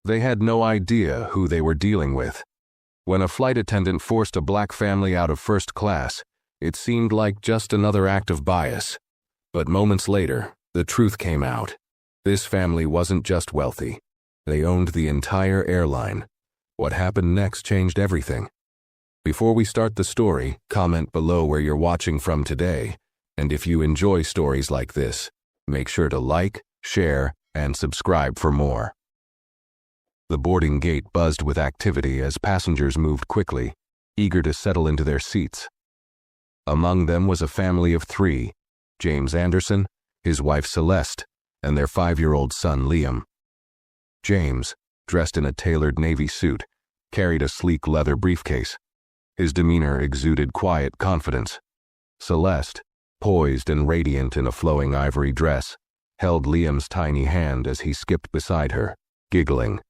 They had no idea who they were dealing with. When a flight attendant forced a black family out of first class, it seemed like just another act of bias. But moments later, the truth came out. This family wasn't just wealthy. They owned the entire airline. What happened next changed everything. Before we start the story, comment below where you're watching from today. And if you enjoy stories like this, make sure to like, share, and subscribe for more. The boarding gate buzzed with activity as passengers moved quickly, eager to settle into their seats. Among them was a family of 3, James Anderson, his wife Celeste, and their 5-year-old son Liam. James, dressed in a tailored navy suit, carried a sleek leather briefcase. His demeanor exuded quiet confidence. Celeste, poised and radiant in a flowing ivory dress, held Liam's tiny hand as he skipped beside her, giggling.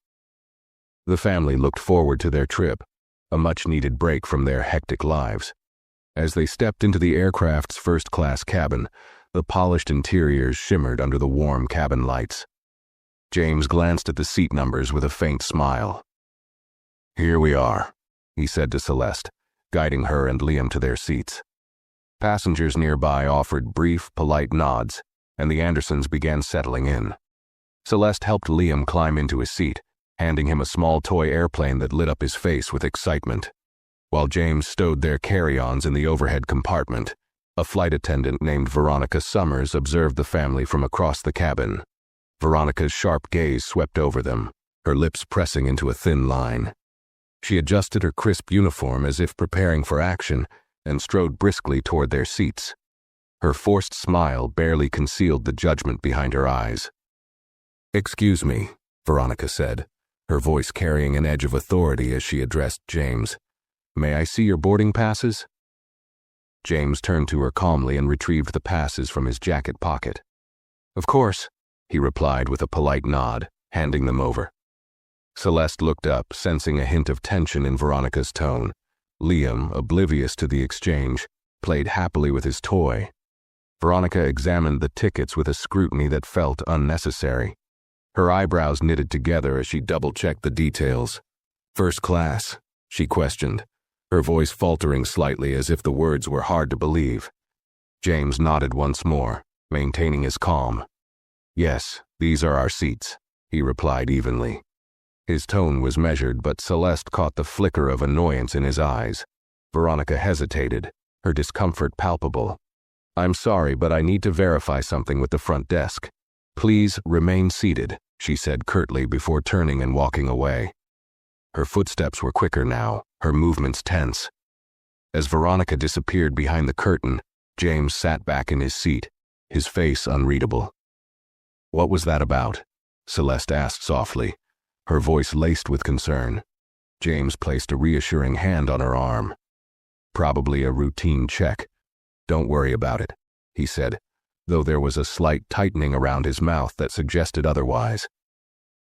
The family looked forward to their trip, a much-needed break from their hectic lives. As they stepped into the aircraft's first-class cabin, the polished interiors shimmered under the warm cabin lights. James glanced at the seat numbers with a faint smile. "Here we are," he said to Celeste, guiding her and Liam to their seats. Passengers nearby offered brief, polite nods, and the Andersons began settling in. Celeste helped Liam climb into his seat, handing him a small toy airplane that lit up his face with excitement. While James stowed their carry-ons in the overhead compartment, a flight attendant named Veronica Summers observed the family from across the cabin. Veronica's sharp gaze swept over them, her lips pressing into a thin line. She adjusted her crisp uniform as if preparing for action and strode briskly toward their seats. Her forced smile barely concealed the judgment behind her eyes. "Excuse me," Veronica said, her voice carrying an edge of authority as she addressed James. "May I see your boarding passes?" James turned to her calmly and retrieved the passes from his jacket pocket. "Of course," he replied with a polite nod, handing them over. Celeste looked up, sensing a hint of tension in Veronica's tone. Liam, oblivious to the exchange, played happily with his toy. Veronica examined the tickets with a scrutiny that felt unnecessary. Her eyebrows knitted together as she double-checked the details. "First class?" she questioned, her voice faltering slightly as if the words were hard to believe. James nodded once more, maintaining his calm. "Yes, these are our seats," he replied evenly. His tone was measured, but Celeste caught the flicker of annoyance in his eyes. Veronica hesitated, her discomfort palpable. "I'm sorry, but I need to verify something with the front desk. Please remain seated," she said curtly before turning and walking away. Her footsteps were quicker now, her movements tense. As Veronica disappeared behind the curtain, James sat back in his seat, his face unreadable. "What was that about?" Celeste asked softly, her voice laced with concern. James placed a reassuring hand on her arm. "Probably a routine check. Don't worry about it," he said, though there was a slight tightening around his mouth that suggested otherwise.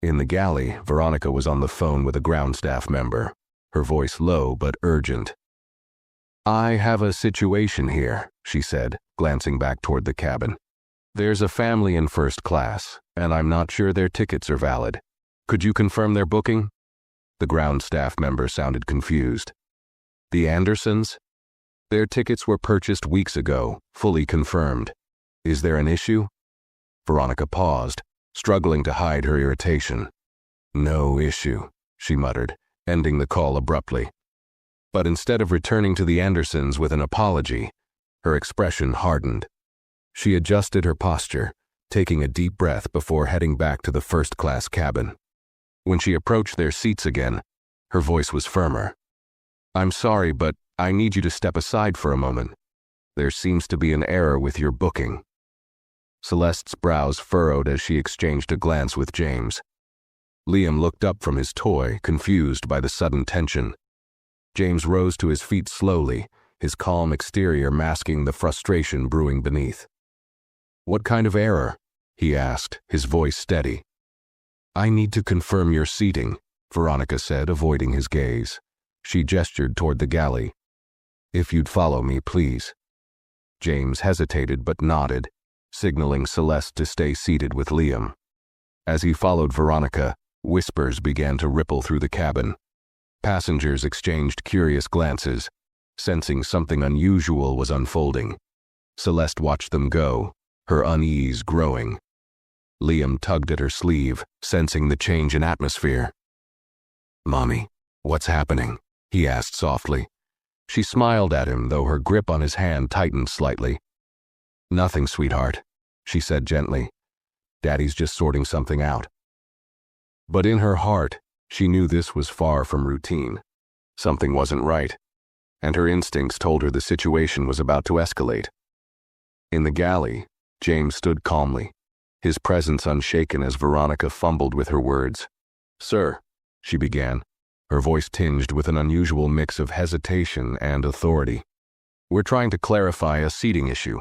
In the galley, Veronica was on the phone with a ground staff member, her voice low but urgent. "I have a situation here," she said, glancing back toward the cabin. "There's a family in first class, and I'm not sure their tickets are valid. Could you confirm their booking?" The ground staff member sounded confused. "The Andersons? Their tickets were purchased weeks ago, fully confirmed. Is there an issue?" Veronica paused, struggling to hide her irritation. "No issue," she muttered, ending the call abruptly. But instead of returning to the Andersons with an apology, her expression hardened. She adjusted her posture, taking a deep breath before heading back to the first-class cabin. When she approached their seats again, her voice was firmer. "I'm sorry, but I need you to step aside for a moment. There seems to be an error with your booking." Celeste's brows furrowed as she exchanged a glance with James. Liam looked up from his toy, confused by the sudden tension. James rose to his feet slowly, his calm exterior masking the frustration brewing beneath. "What kind of error?" he asked, his voice steady. "I need to confirm your seating," Veronica said, avoiding his gaze. She gestured toward the galley. "If you'd follow me, please." James hesitated but nodded, signaling Celeste to stay seated with Liam. As he followed Veronica, Whispers began to ripple through the cabin. Passengers exchanged curious glances, sensing something unusual was unfolding. Celeste watched them go, her unease growing. Liam tugged at her sleeve, sensing the change in atmosphere. "Mommy, what's happening?" he asked softly. She smiled at him, though her grip on his hand tightened slightly. "Nothing, sweetheart," she said gently. "Daddy's just sorting something out." But in her heart, she knew this was far from routine. Something wasn't right, and her instincts told her the situation was about to escalate. In the galley, James stood calmly, his presence unshaken as Veronica fumbled with her words. "Sir," she began, her voice tinged with an unusual mix of hesitation and authority. "We're trying to clarify a seating issue.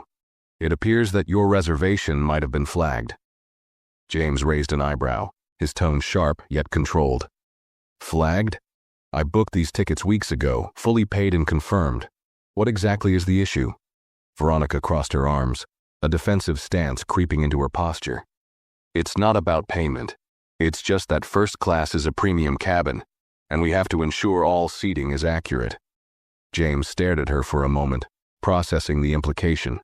It appears that your reservation might have been flagged." James raised an eyebrow, his tone sharp yet controlled. "Flagged? I booked these tickets weeks ago, fully paid and confirmed. What exactly is the issue?" Veronica crossed her arms, a defensive stance creeping into her posture. "It's not about payment. It's just that first class is a premium cabin, and we have to ensure all seating is accurate." James stared at her for a moment, processing the implication.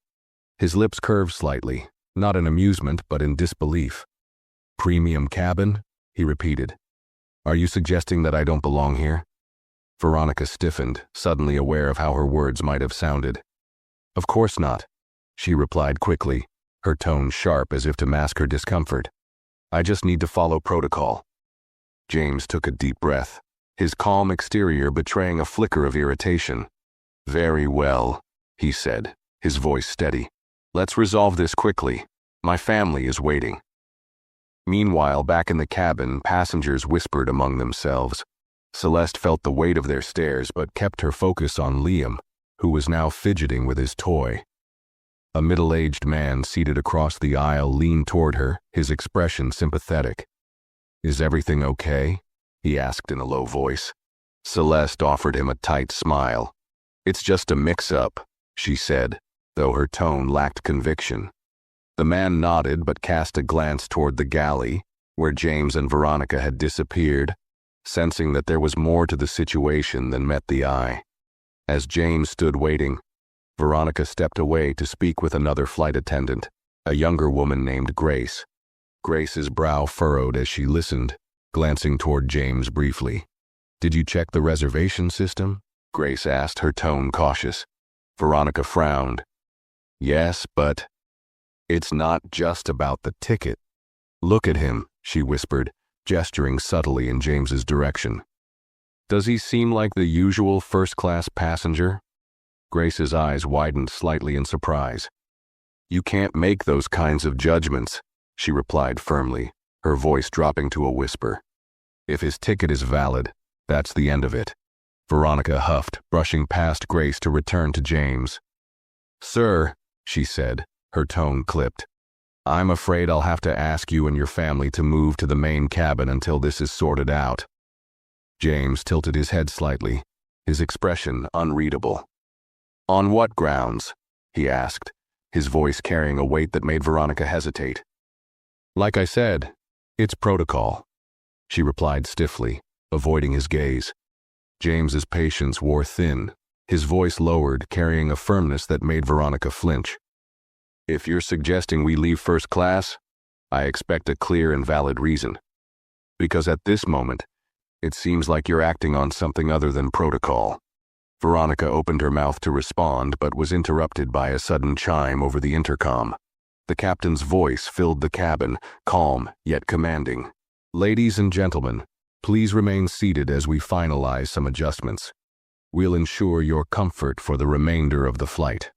His lips curved slightly, not in amusement but in disbelief. "Premium cabin?" he repeated. "Are you suggesting that I don't belong here?" Veronica stiffened, suddenly aware of how her words might have sounded. "Of course not," she replied quickly, her tone sharp as if to mask her discomfort. "I just need to follow protocol." James took a deep breath, his calm exterior betraying a flicker of irritation. "Very well," he said, his voice steady. "Let's resolve this quickly. My family is waiting." Meanwhile, back in the cabin, passengers whispered among themselves. Celeste felt the weight of their stares but kept her focus on Liam, who was now fidgeting with his toy. A middle-aged man seated across the aisle leaned toward her, his expression sympathetic. "Is everything okay?" he asked in a low voice. Celeste offered him a tight smile. "It's just a mix-up," she said, though her tone lacked conviction. The man nodded but cast a glance toward the galley, where James and Veronica had disappeared, sensing that there was more to the situation than met the eye. As James stood waiting, Veronica stepped away to speak with another flight attendant, a younger woman named Grace. Grace's brow furrowed as she listened, glancing toward James briefly. "Did you check the reservation system?" Grace asked, her tone cautious. Veronica frowned. "Yes, but it's not just about the ticket." "Look at him," she whispered, gesturing subtly in James's direction. "Does he seem like the usual first-class passenger?" Grace's eyes widened slightly in surprise. "You can't make those kinds of judgments," she replied firmly, her voice dropping to a whisper. "If his ticket is valid, that's the end of it." Veronica huffed, brushing past Grace to return to James. "Sir," she said, her tone clipped, "I'm afraid I'll have to ask you and your family to move to the main cabin until this is sorted out." James tilted his head slightly, his expression unreadable. "On what grounds?" he asked, his voice carrying a weight that made Veronica hesitate. "Like I said, it's protocol," she replied stiffly, avoiding his gaze. James's patience wore thin, his voice lowered, carrying a firmness that made Veronica flinch. "If you're suggesting we leave first class, I expect a clear and valid reason. Because at this moment, it seems like you're acting on something other than protocol." Veronica opened her mouth to respond but was interrupted by a sudden chime over the intercom. The captain's voice filled the cabin, calm yet commanding. "Ladies and gentlemen, please remain seated as we finalize some adjustments. We'll ensure your comfort for the remainder of the flight."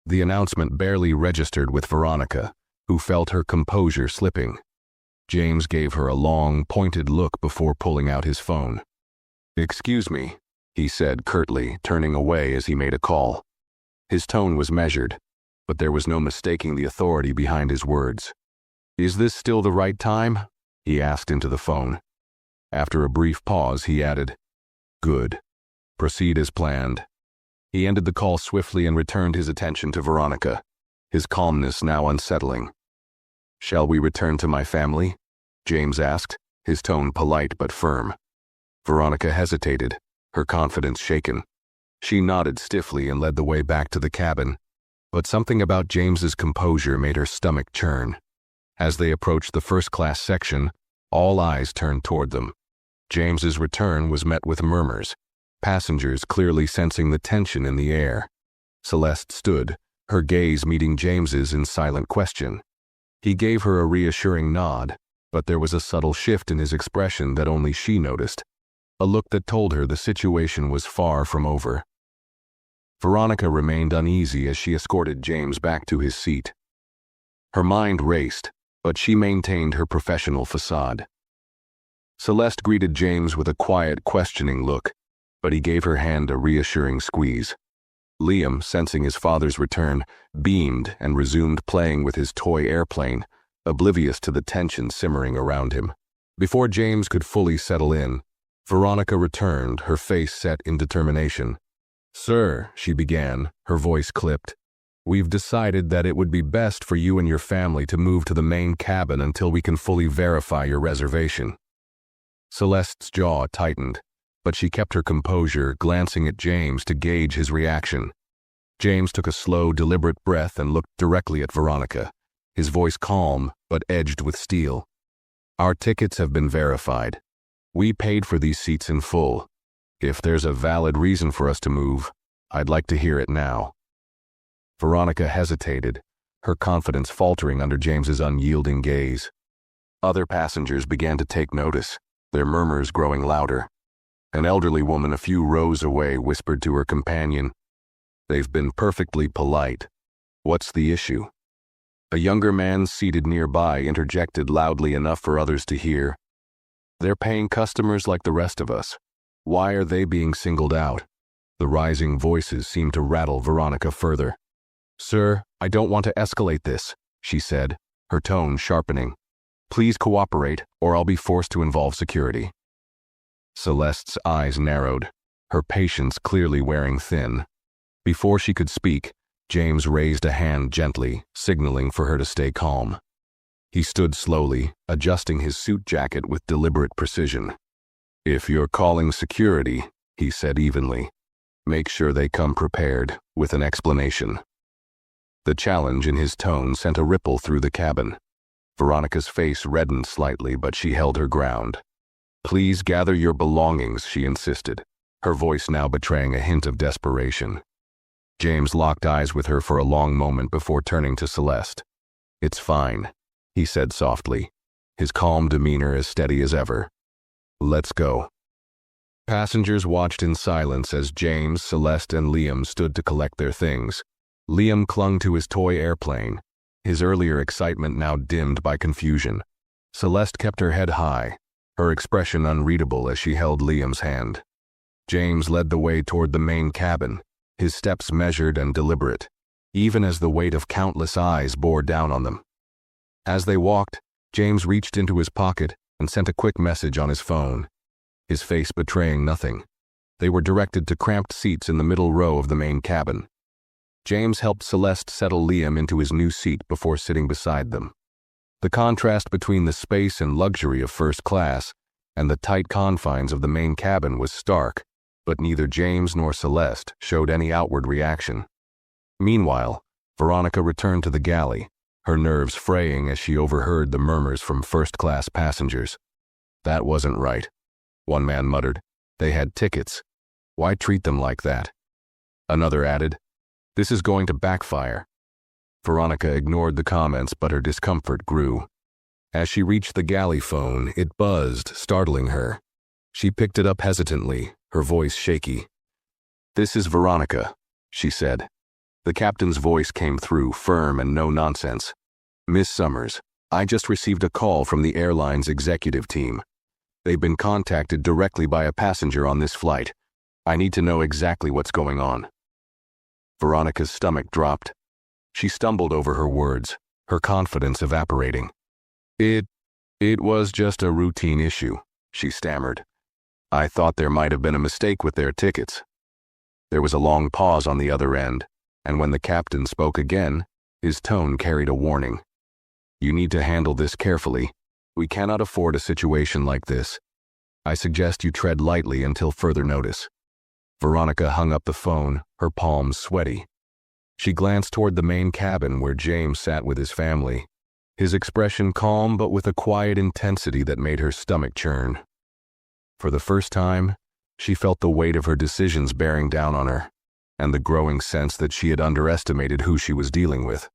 The announcement barely registered with Veronica, who felt her composure slipping. James gave her a long, pointed look before pulling out his phone. "Excuse me," he said curtly, turning away as he made a call. His tone was measured, but there was no mistaking the authority behind his words. "Is this still the right time?" he asked into the phone. After a brief pause, he added, "Good. Proceed as planned." He ended the call swiftly and returned his attention to Veronica, his calmness now unsettling. "Shall we return to my family?" James asked, his tone polite but firm. Veronica hesitated, her confidence shaken. She nodded stiffly and led the way back to the cabin, but something about James's composure made her stomach churn. As they approached the first-class section, all eyes turned toward them. James's return was met with murmurs, passengers clearly sensing the tension in the air. Celeste stood, her gaze meeting James's in silent question. He gave her a reassuring nod, but there was a subtle shift in his expression that only she noticed, a look that told her the situation was far from over. Veronica remained uneasy as she escorted James back to his seat. Her mind raced, but she maintained her professional facade. Celeste greeted James with a quiet, questioning look, but he gave her hand a reassuring squeeze. Liam, sensing his father's return, beamed and resumed playing with his toy airplane, oblivious to the tension simmering around him. Before James could fully settle in, Veronica returned, her face set in determination. "Sir," she began, her voice clipped, "we've decided that it would be best for you and your family to move to the main cabin until we can fully verify your reservation." Celeste's jaw tightened, but she kept her composure, glancing at James to gauge his reaction. James took a slow, deliberate breath and looked directly at Veronica, his voice calm but edged with steel. "Our tickets have been verified. We paid for these seats in full. If there's a valid reason for us to move, I'd like to hear it now." Veronica hesitated, her confidence faltering under James's unyielding gaze. Other passengers began to take notice, their murmurs growing louder. An elderly woman a few rows away whispered to her companion, "They've been perfectly polite. What's the issue?" A younger man seated nearby interjected loudly enough for others to hear, "They're paying customers like the rest of us. Why are they being singled out?" The rising voices seemed to rattle Veronica further. "Sir, I don't want to escalate this," she said, her tone sharpening. "Please cooperate, or I'll be forced to involve security." Celeste's eyes narrowed, her patience clearly wearing thin. Before she could speak, James raised a hand gently, signaling for her to stay calm. He stood slowly, adjusting his suit jacket with deliberate precision. "If you're calling security," he said evenly, "make sure they come prepared, with an explanation." The challenge in his tone sent a ripple through the cabin. Veronica's face reddened slightly, but she held her ground. "Please gather your belongings," she insisted, her voice now betraying a hint of desperation. James locked eyes with her for a long moment before turning to Celeste. "It's fine," he said softly, his calm demeanor as steady as ever. "Let's go." Passengers watched in silence as James, Celeste, and Liam stood to collect their things. Liam clung to his toy airplane, his earlier excitement now dimmed by confusion. Celeste kept her head high, her expression unreadable as she held Liam's hand. James led the way toward the main cabin, his steps measured and deliberate, even as the weight of countless eyes bore down on them. As they walked, James reached into his pocket and sent a quick message on his phone, his face betraying nothing. They were directed to cramped seats in the middle row of the main cabin. James helped Celeste settle Liam into his new seat before sitting beside them. The contrast between the space and luxury of first class and the tight confines of the main cabin was stark, but neither James nor Celeste showed any outward reaction. Meanwhile, Veronica returned to the galley, her nerves fraying as she overheard the murmurs from first-class passengers. "That wasn't right," one man muttered. "They had tickets. Why treat them like that?" Another added, "This is going to backfire." Veronica ignored the comments, but her discomfort grew. As she reached the galley phone, it buzzed, startling her. She picked it up hesitantly, her voice shaky. "This is Veronica," she said. The captain's voice came through, firm and no nonsense. "Miss Summers, I just received a call from the airline's executive team. They've been contacted directly by a passenger on this flight. I need to know exactly what's going on." Veronica's stomach dropped. She stumbled over her words, her confidence evaporating. It was just a routine issue," she stammered. "I thought there might have been a mistake with their tickets." There was a long pause on the other end, and when the captain spoke again, his tone carried a warning. "You need to handle this carefully. We cannot afford a situation like this. I suggest you tread lightly until further notice." Veronica hung up the phone, her palms sweaty. She glanced toward the main cabin where James sat with his family, his expression calm but with a quiet intensity that made her stomach churn. For the first time, she felt the weight of her decisions bearing down on her, and the growing sense that she had underestimated who she was dealing with.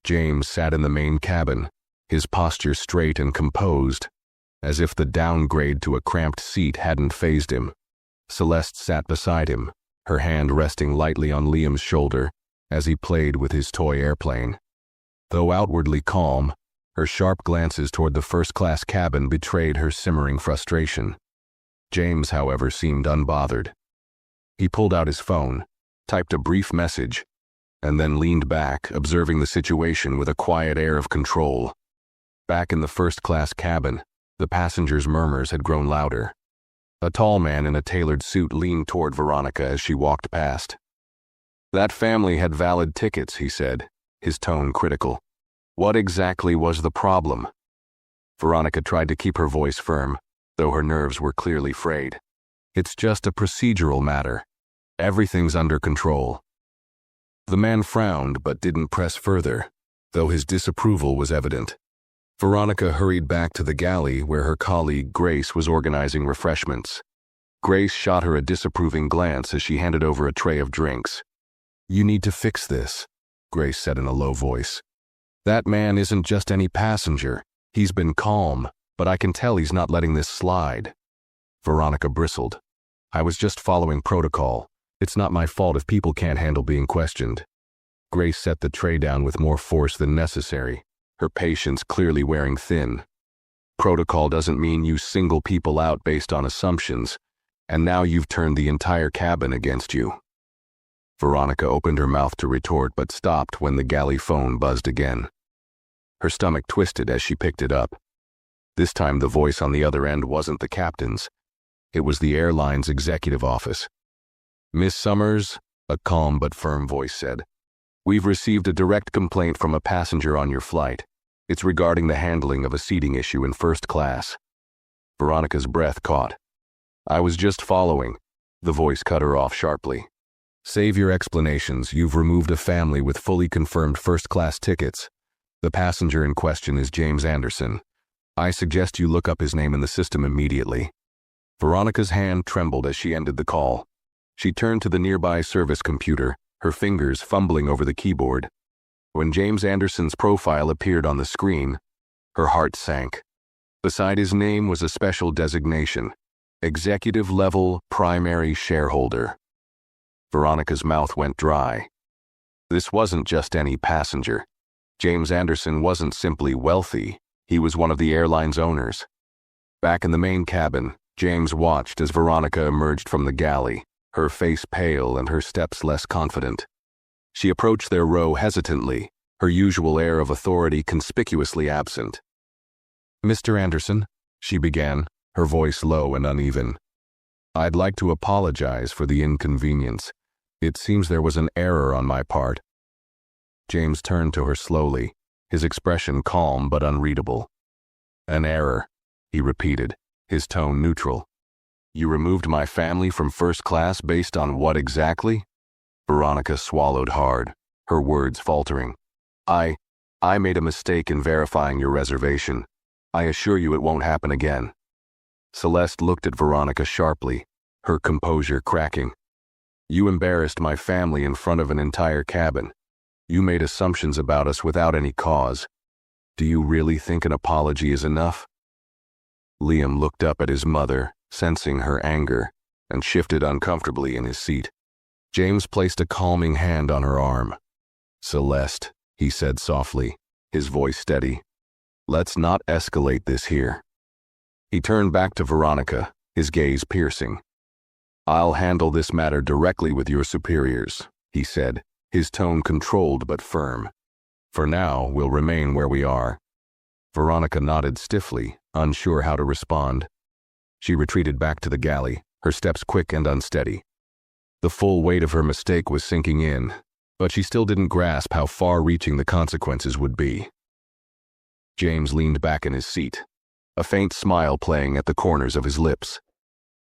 James sat in the main cabin, his posture straight and composed, as if the downgrade to a cramped seat hadn't fazed him. Celeste sat beside him, her hand resting lightly on Liam's shoulder as he played with his toy airplane. Though outwardly calm, her sharp glances toward the first-class cabin betrayed her simmering frustration. James, however, seemed unbothered. He pulled out his phone, typed a brief message, and then leaned back, observing the situation with a quiet air of control. Back in the first-class cabin, the passengers' murmurs had grown louder. A tall man in a tailored suit leaned toward Veronica as she walked past. "That family had valid tickets," he said, his tone critical. "What exactly was the problem?" Veronica tried to keep her voice firm, though her nerves were clearly frayed. "It's just a procedural matter. Everything's under control." The man frowned but didn't press further, though his disapproval was evident. Veronica hurried back to the galley where her colleague Grace was organizing refreshments. Grace shot her a disapproving glance as she handed over a tray of drinks. "You need to fix this," Grace said in a low voice. "That man isn't just any passenger. He's been calm, but I can tell he's not letting this slide." Veronica bristled. "I was just following protocol. It's not my fault if people can't handle being questioned." Grace set the tray down with more force than necessary, her patience clearly wearing thin. "Protocol doesn't mean you single people out based on assumptions, and now you've turned the entire cabin against you." Veronica opened her mouth to retort but stopped when the galley phone buzzed again. Her stomach twisted as she picked it up. This time the voice on the other end wasn't the captain's. It was the airline's executive office. "Miss Summers," a calm but firm voice said, "we've received a direct complaint from a passenger on your flight. It's regarding the handling of a seating issue in first class." Veronica's breath caught. "I was just following." The voice cut her off sharply. "Save your explanations. You've removed a family with fully confirmed first-class tickets. The passenger in question is James Anderson. I suggest you look up his name in the system immediately." Veronica's hand trembled as she ended the call. She turned to the nearby service computer, her fingers fumbling over the keyboard. When James Anderson's profile appeared on the screen, her heart sank. Beside his name was a special designation: Executive Level Primary Shareholder. Veronica's mouth went dry. This wasn't just any passenger. James Anderson wasn't simply wealthy, he was one of the airline's owners. Back in the main cabin, James watched as Veronica emerged from the galley, her face pale and her steps less confident. She approached their row hesitantly, her usual air of authority conspicuously absent. "Mr. Anderson," she began, her voice low and uneven. "I'd like to apologize for the inconvenience. It seems there was an error on my part." James turned to her slowly, his expression calm but unreadable. "An error," he repeated, his tone neutral. "You removed my family from first class based on what exactly?" Veronica swallowed hard, her words faltering. I made a mistake in verifying your reservation. I assure you it won't happen again." Celeste looked at Veronica sharply, her composure cracking. "You embarrassed my family in front of an entire cabin. You made assumptions about us without any cause. Do you really think an apology is enough?" Liam looked up at his mother, sensing her anger, and shifted uncomfortably in his seat. James placed a calming hand on her arm. "Celeste," he said softly, his voice steady, "let's not escalate this here." He turned back to Veronica, his gaze piercing. "I'll handle this matter directly with your superiors," he said, his tone controlled but firm. "For now, we'll remain where we are." Veronica nodded stiffly, unsure how to respond. She retreated back to the galley, her steps quick and unsteady. The full weight of her mistake was sinking in, but she still didn't grasp how far-reaching the consequences would be. James leaned back in his seat, a faint smile playing at the corners of his lips.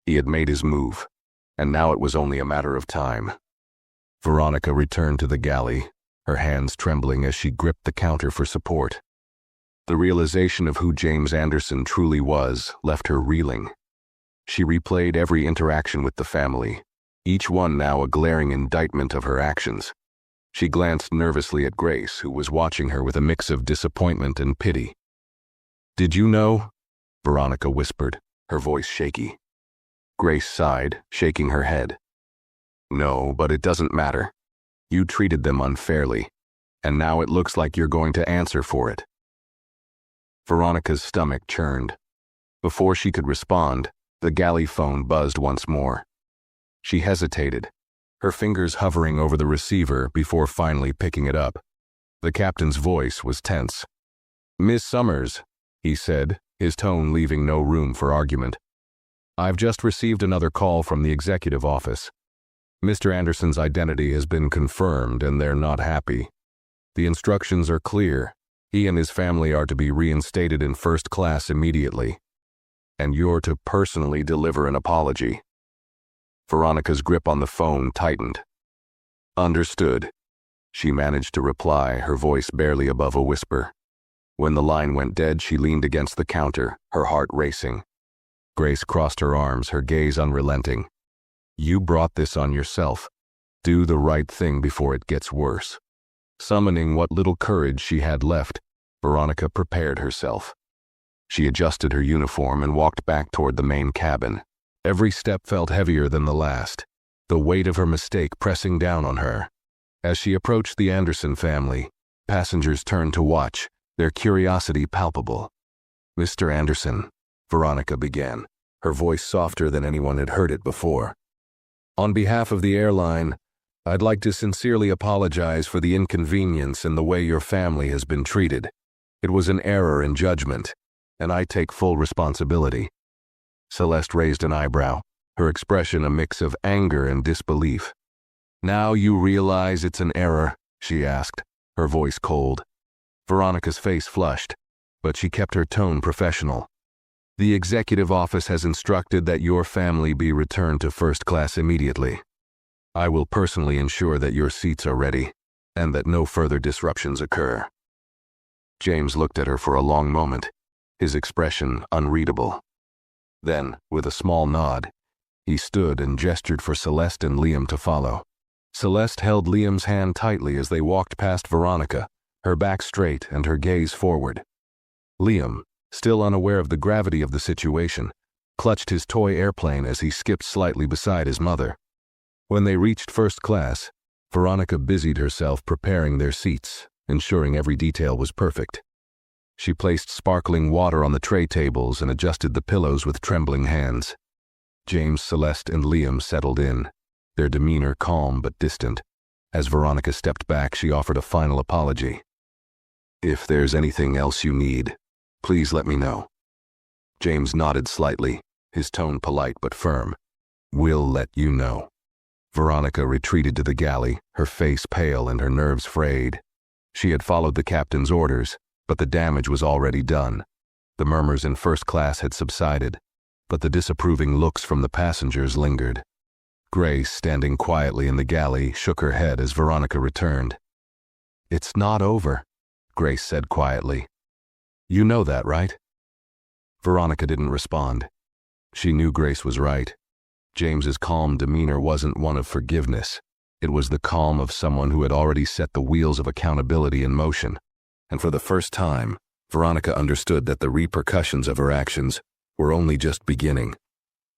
He had made his move, and now it was only a matter of time. Veronica returned to the galley, her hands trembling as she gripped the counter for support. The realization of who James Anderson truly was left her reeling. She replayed every interaction with the family, each one now a glaring indictment of her actions. She glanced nervously at Grace, who was watching her with a mix of disappointment and pity. "Did you know?" Veronica whispered, her voice shaky. Grace sighed, shaking her head. "No, but it doesn't matter. You treated them unfairly, and now it looks like you're going to answer for it." Veronica's stomach churned. Before she could respond, the galley phone buzzed once more. She hesitated, her fingers hovering over the receiver before finally picking it up. The captain's voice was tense. "Miss Summers," he said, his tone leaving no room for argument. "I've just received another call from the executive office. Mr. Anderson's identity has been confirmed and they're not happy. The instructions are clear. He and his family are to be reinstated in first class immediately. And you're to personally deliver an apology." Veronica's grip on the phone tightened. "Understood," she managed to reply, her voice barely above a whisper. When the line went dead, she leaned against the counter, her heart racing. Grace crossed her arms, her gaze unrelenting. "You brought this on yourself. Do the right thing before it gets worse." Summoning what little courage she had left, Veronica prepared herself. She adjusted her uniform and walked back toward the main cabin. Every step felt heavier than the last, the weight of her mistake pressing down on her. As she approached the Anderson family, passengers turned to watch, their curiosity palpable. "Mr. Anderson," Veronica began, her voice softer than anyone had heard it before. "On behalf of the airline, I'd like to sincerely apologize for the inconvenience and the way your family has been treated. It was an error in judgment, and I take full responsibility." Celeste raised an eyebrow, her expression a mix of anger and disbelief. "Now you realize it's an error?" she asked, her voice cold. Veronica's face flushed, but she kept her tone professional. "The executive office has instructed that your family be returned to first class immediately. I will personally ensure that your seats are ready, and that no further disruptions occur." James looked at her for a long moment, his expression unreadable. Then, with a small nod, he stood and gestured for Celeste and Liam to follow. Celeste held Liam's hand tightly as they walked past Veronica, her back straight and her gaze forward. Liam, still unaware of the gravity of the situation, clutched his toy airplane as he skipped slightly beside his mother. When they reached first class, Veronica busied herself preparing their seats, ensuring every detail was perfect. She placed sparkling water on the tray tables and adjusted the pillows with trembling hands. James, Celeste, and Liam settled in, their demeanor calm but distant. As Veronica stepped back, she offered a final apology. "If there's anything else you need, please let me know." James nodded slightly, his tone polite but firm. "We'll let you know." Veronica retreated to the galley, her face pale and her nerves frayed. She had followed the captain's orders, but the damage was already done. The murmurs in first class had subsided, but the disapproving looks from the passengers lingered. Grace, standing quietly in the galley, shook her head as Veronica returned. "It's not over," Grace said quietly. "You know that, right?" Veronica didn't respond. She knew Grace was right. James's calm demeanor wasn't one of forgiveness. It was the calm of someone who had already set the wheels of accountability in motion. And for the first time, Veronica understood that the repercussions of her actions were only just beginning.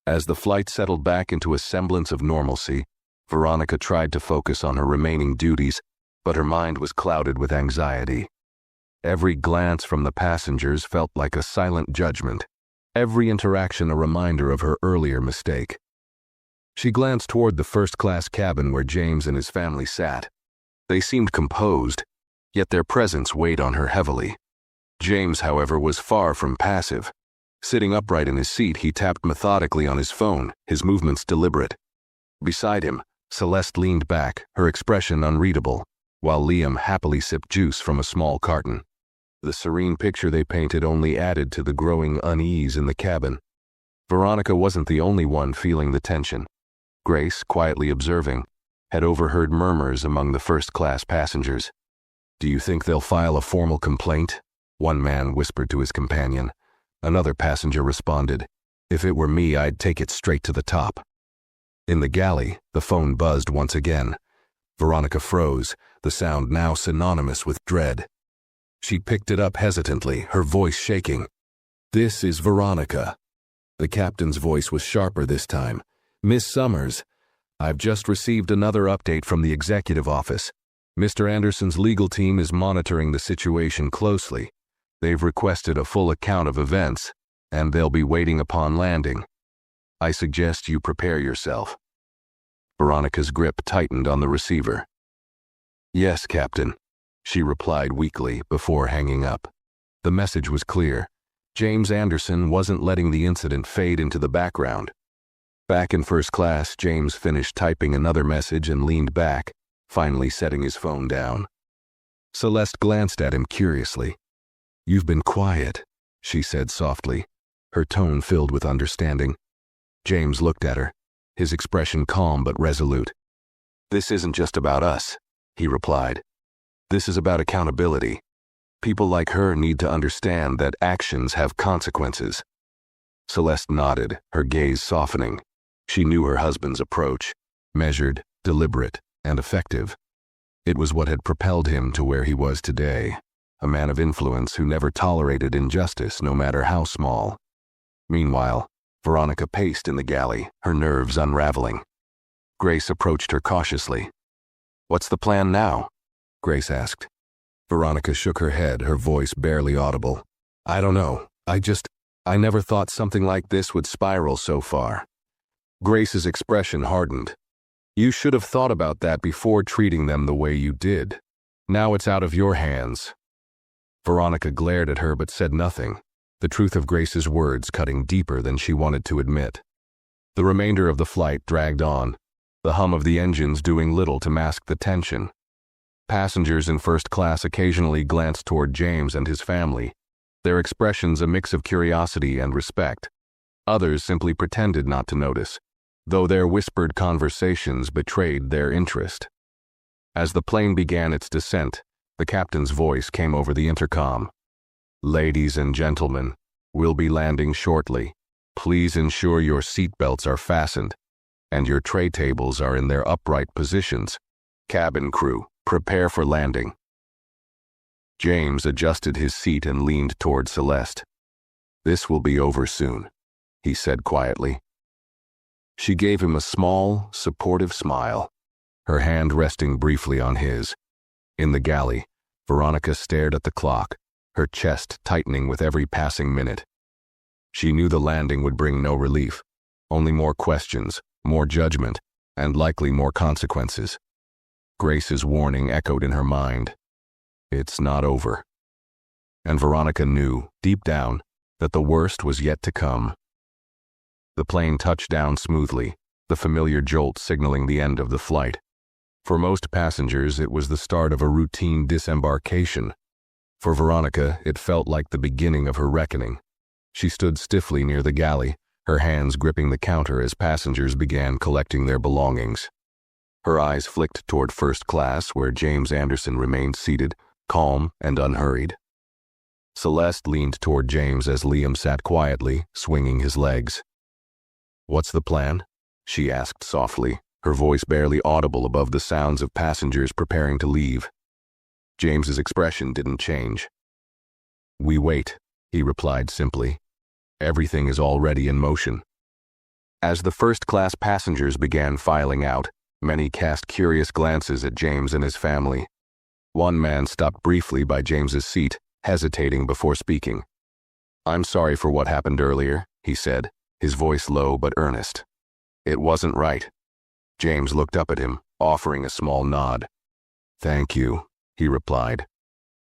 As the flight settled back into a semblance of normalcy, Veronica tried to focus on her remaining duties, but her mind was clouded with anxiety. Every glance from the passengers felt like a silent judgment, every interaction a reminder of her earlier mistake. She glanced toward the first-class cabin where James and his family sat. They seemed composed, yet their presence weighed on her heavily. James, however, was far from passive. Sitting upright in his seat, he tapped methodically on his phone, his movements deliberate. Beside him, Celeste leaned back, her expression unreadable, while Liam happily sipped juice from a small carton. The serene picture they painted only added to the growing unease in the cabin. Veronica wasn't the only one feeling the tension. Grace, quietly observing, had overheard murmurs among the first-class passengers. "Do you think they'll file a formal complaint?" one man whispered to his companion. Another passenger responded, "If it were me, I'd take it straight to the top." In the galley, the phone buzzed once again. Veronica froze, the sound now synonymous with dread. She picked it up hesitantly, her voice shaking. "This is Veronica." The captain's voice was sharper this time. "Miss Summers, I've just received another update from the executive office. Mr. Anderson's legal team is monitoring the situation closely. They've requested a full account of events, and they'll be waiting upon landing. I suggest you prepare yourself." Veronica's grip tightened on the receiver. "Yes, Captain," she replied weakly before hanging up. The message was clear. James Anderson wasn't letting the incident fade into the background. Back in first class, James finished typing another message and leaned back, finally setting his phone down. Celeste glanced at him curiously. "You've been quiet," she said softly, her tone filled with understanding. James looked at her, his expression calm but resolute. "This isn't just about us," he replied. "This is about accountability. People like her need to understand that actions have consequences." Celeste nodded, her gaze softening. She knew her husband's approach, measured, deliberate, and effective. It was what had propelled him to where he was today, a man of influence who never tolerated injustice, no matter how small. Meanwhile, Veronica paced in the galley, her nerves unraveling. Grace approached her cautiously. "What's the plan now?" Grace asked. Veronica shook her head, her voice barely audible. "I don't know. I never thought something like this would spiral so far." Grace's expression hardened. "You should have thought about that before treating them the way you did. Now it's out of your hands." Veronica glared at her but said nothing, the truth of Grace's words cutting deeper than she wanted to admit. The remainder of the flight dragged on, the hum of the engines doing little to mask the tension. Passengers in first class occasionally glanced toward James and his family, their expressions a mix of curiosity and respect. Others simply pretended not to notice, though their whispered conversations betrayed their interest. As the plane began its descent, the captain's voice came over the intercom. "Ladies and gentlemen, we'll be landing shortly. Please ensure your seatbelts are fastened, and your tray tables are in their upright positions. Cabin crew, prepare for landing." James adjusted his seat and leaned toward Celeste. "This will be over soon," he said quietly. She gave him a small, supportive smile, her hand resting briefly on his. In the galley, Veronica stared at the clock, her chest tightening with every passing minute. She knew the landing would bring no relief, only more questions, more judgment, and likely more consequences. Grace's warning echoed in her mind. It's not over. And Veronica knew, deep down, that the worst was yet to come. The plane touched down smoothly, the familiar jolt signaling the end of the flight. For most passengers, it was the start of a routine disembarkation. For Veronica, it felt like the beginning of her reckoning. She stood stiffly near the galley, her hands gripping the counter as passengers began collecting their belongings. Her eyes flicked toward first class, where James Anderson remained seated, calm and unhurried. Celeste leaned toward James as Liam sat quietly, swinging his legs. "What's the plan?" she asked softly, her voice barely audible above the sounds of passengers preparing to leave. James's expression didn't change. "We wait," he replied simply. "Everything is already in motion." As the first-class passengers began filing out, many cast curious glances at James and his family. One man stopped briefly by James's seat, hesitating before speaking. "I'm sorry for what happened earlier," he said, his voice low but earnest. "It wasn't right." James looked up at him, offering a small nod. "Thank you," he replied.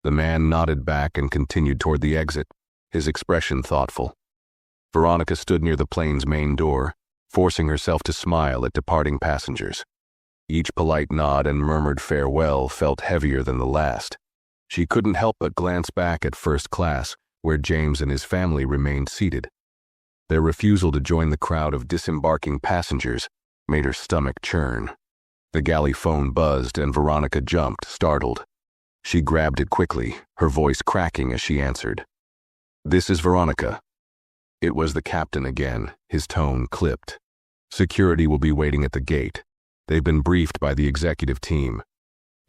The man nodded back and continued toward the exit, his expression thoughtful. Veronica stood near the plane's main door, forcing herself to smile at departing passengers. Each polite nod and murmured farewell felt heavier than the last. She couldn't help but glance back at first class, where James and his family remained seated. Their refusal to join the crowd of disembarking passengers made her stomach churn. The galley phone buzzed and Veronica jumped, startled. She grabbed it quickly, her voice cracking as she answered. "This is Veronica." It was the captain again, his tone clipped. "Security will be waiting at the gate. They've been briefed by the executive team.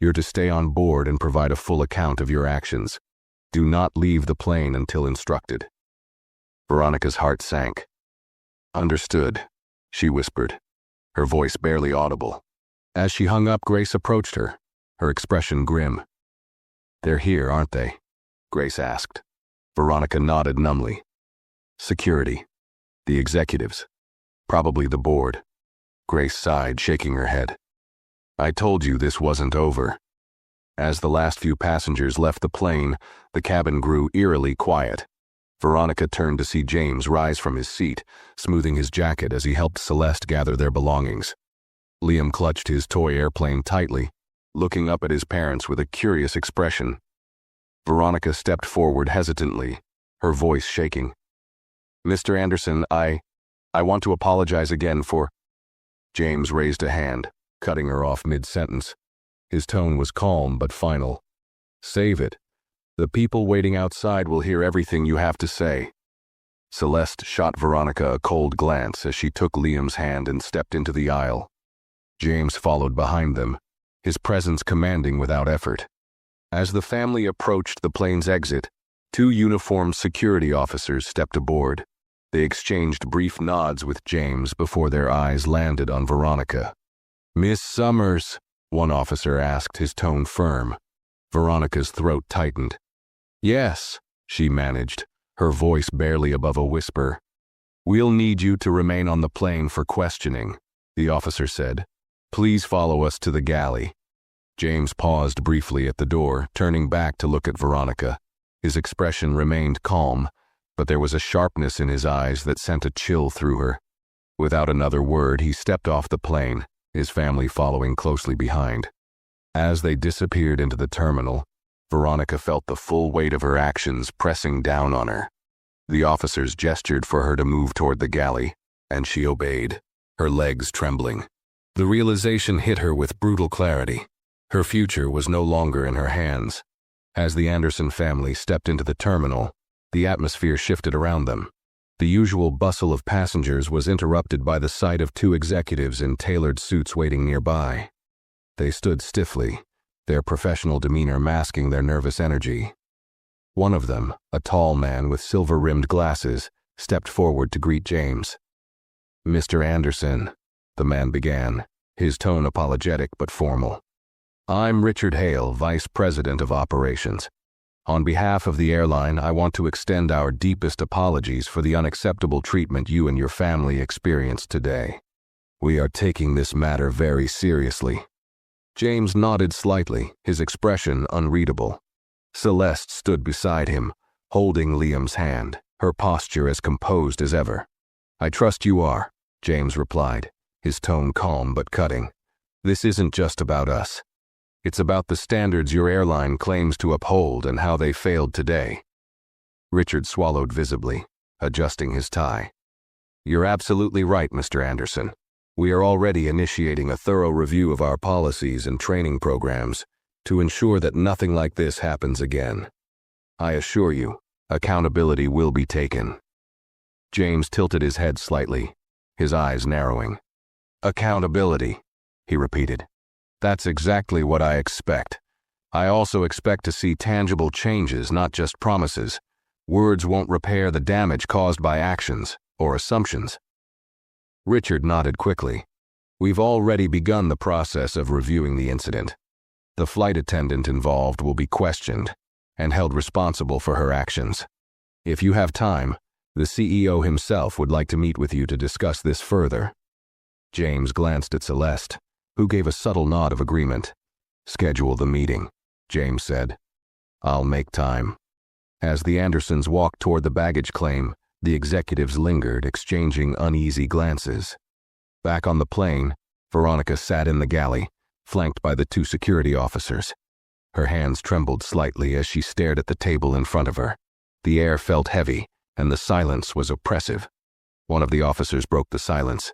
You're to stay on board and provide a full account of your actions. Do not leave the plane until instructed." Veronica's heart sank. "Understood," she whispered, her voice barely audible. As she hung up, Grace approached her, her expression grim. "They're here, aren't they?" Grace asked. Veronica nodded numbly. "Security. The executives. Probably the board." Grace sighed, shaking her head. "I told you this wasn't over." As the last few passengers left the plane, the cabin grew eerily quiet. Veronica turned to see James rise from his seat, smoothing his jacket as he helped Celeste gather their belongings. Liam clutched his toy airplane tightly, looking up at his parents with a curious expression. Veronica stepped forward hesitantly, her voice shaking. "Mr. Anderson, I want to apologize again for—" James raised a hand, cutting her off mid-sentence. His tone was calm but final. "Save it. The people waiting outside will hear everything you have to say." Celeste shot Veronica a cold glance as she took Liam's hand and stepped into the aisle. James followed behind them, his presence commanding without effort. As the family approached the plane's exit, 2 uniformed security officers stepped aboard. They exchanged brief nods with James before their eyes landed on Veronica. "Miss Summers?" one officer asked, his tone firm. Veronica's throat tightened. "Yes," she managed, her voice barely above a whisper. "We'll need you to remain on the plane for questioning," the officer said. "Please follow us to the galley." James paused briefly at the door, turning back to look at Veronica. His expression remained calm, but there was a sharpness in his eyes that sent a chill through her. Without another word, he stepped off the plane, his family following closely behind. As they disappeared into the terminal, Veronica felt the full weight of her actions pressing down on her. The officers gestured for her to move toward the galley, and she obeyed, her legs trembling. The realization hit her with brutal clarity. Her future was no longer in her hands. As the Anderson family stepped into the terminal, the atmosphere shifted around them. The usual bustle of passengers was interrupted by the sight of 2 executives in tailored suits waiting nearby. They stood stiffly, their professional demeanor masking their nervous energy. One of them, a tall man with silver-rimmed glasses, stepped forward to greet James. "Mr. Anderson," the man began, his tone apologetic but formal. "I'm Richard Hale, Vice President of Operations. On behalf of the airline, I want to extend our deepest apologies for the unacceptable treatment you and your family experienced today. We are taking this matter very seriously." James nodded slightly, his expression unreadable. Celeste stood beside him, holding Liam's hand, her posture as composed as ever. "I trust you are," James replied, his tone calm but cutting. "This isn't just about us. It's about the standards your airline claims to uphold and how they failed today." Richard swallowed visibly, adjusting his tie. "You're absolutely right, Mr. Anderson. We are already initiating a thorough review of our policies and training programs to ensure that nothing like this happens again. I assure you, accountability will be taken." James tilted his head slightly, his eyes narrowing. "Accountability," he repeated. "That's exactly what I expect. I also expect to see tangible changes, not just promises. Words won't repair the damage caused by actions or assumptions." Richard nodded quickly. "We've already begun the process of reviewing the incident. The flight attendant involved will be questioned and held responsible for her actions. If you have time, the CEO himself would like to meet with you to discuss this further." James glanced at Celeste, who gave a subtle nod of agreement. "Schedule the meeting," James said. "I'll make time." As the Andersons walked toward the baggage claim, the executives lingered, exchanging uneasy glances. Back on the plane, Veronica sat in the galley, flanked by the 2 security officers. Her hands trembled slightly as she stared at the table in front of her. The air felt heavy, and the silence was oppressive. One of the officers broke the silence.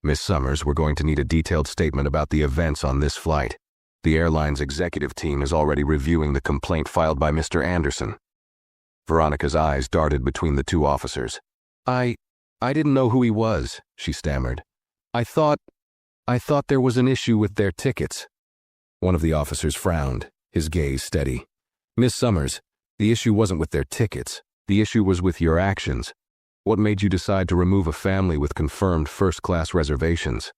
"Miss Summers, we're going to need a detailed statement about the events on this flight. The airline's executive team is already reviewing the complaint filed by Mr. Anderson." Veronica's eyes darted between the two officers. I didn't know who he was," she stammered. I thought there was an issue with their tickets." One of the officers frowned, his gaze steady. "Miss Summers, the issue wasn't with their tickets. The issue was with your actions. What made you decide to remove a family with confirmed first-class reservations?"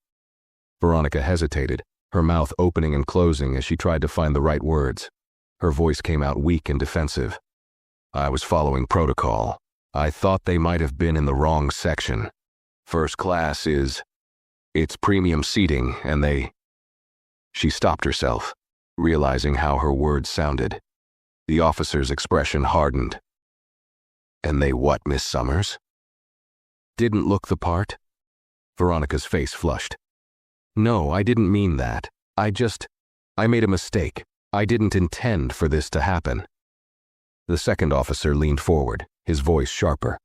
Veronica hesitated, her mouth opening and closing as she tried to find the right words. Her voice came out weak and defensive. "I was following protocol. I thought they might have been in the wrong section. First class it's premium seating, and they—" She stopped herself, realizing how her words sounded. The officer's expression hardened. "And they what, Miss Summers?" "Didn't look the part?" Veronica's face flushed. "No, I didn't mean that. I made a mistake. I didn't intend for this to happen." The second officer leaned forward, his voice sharper.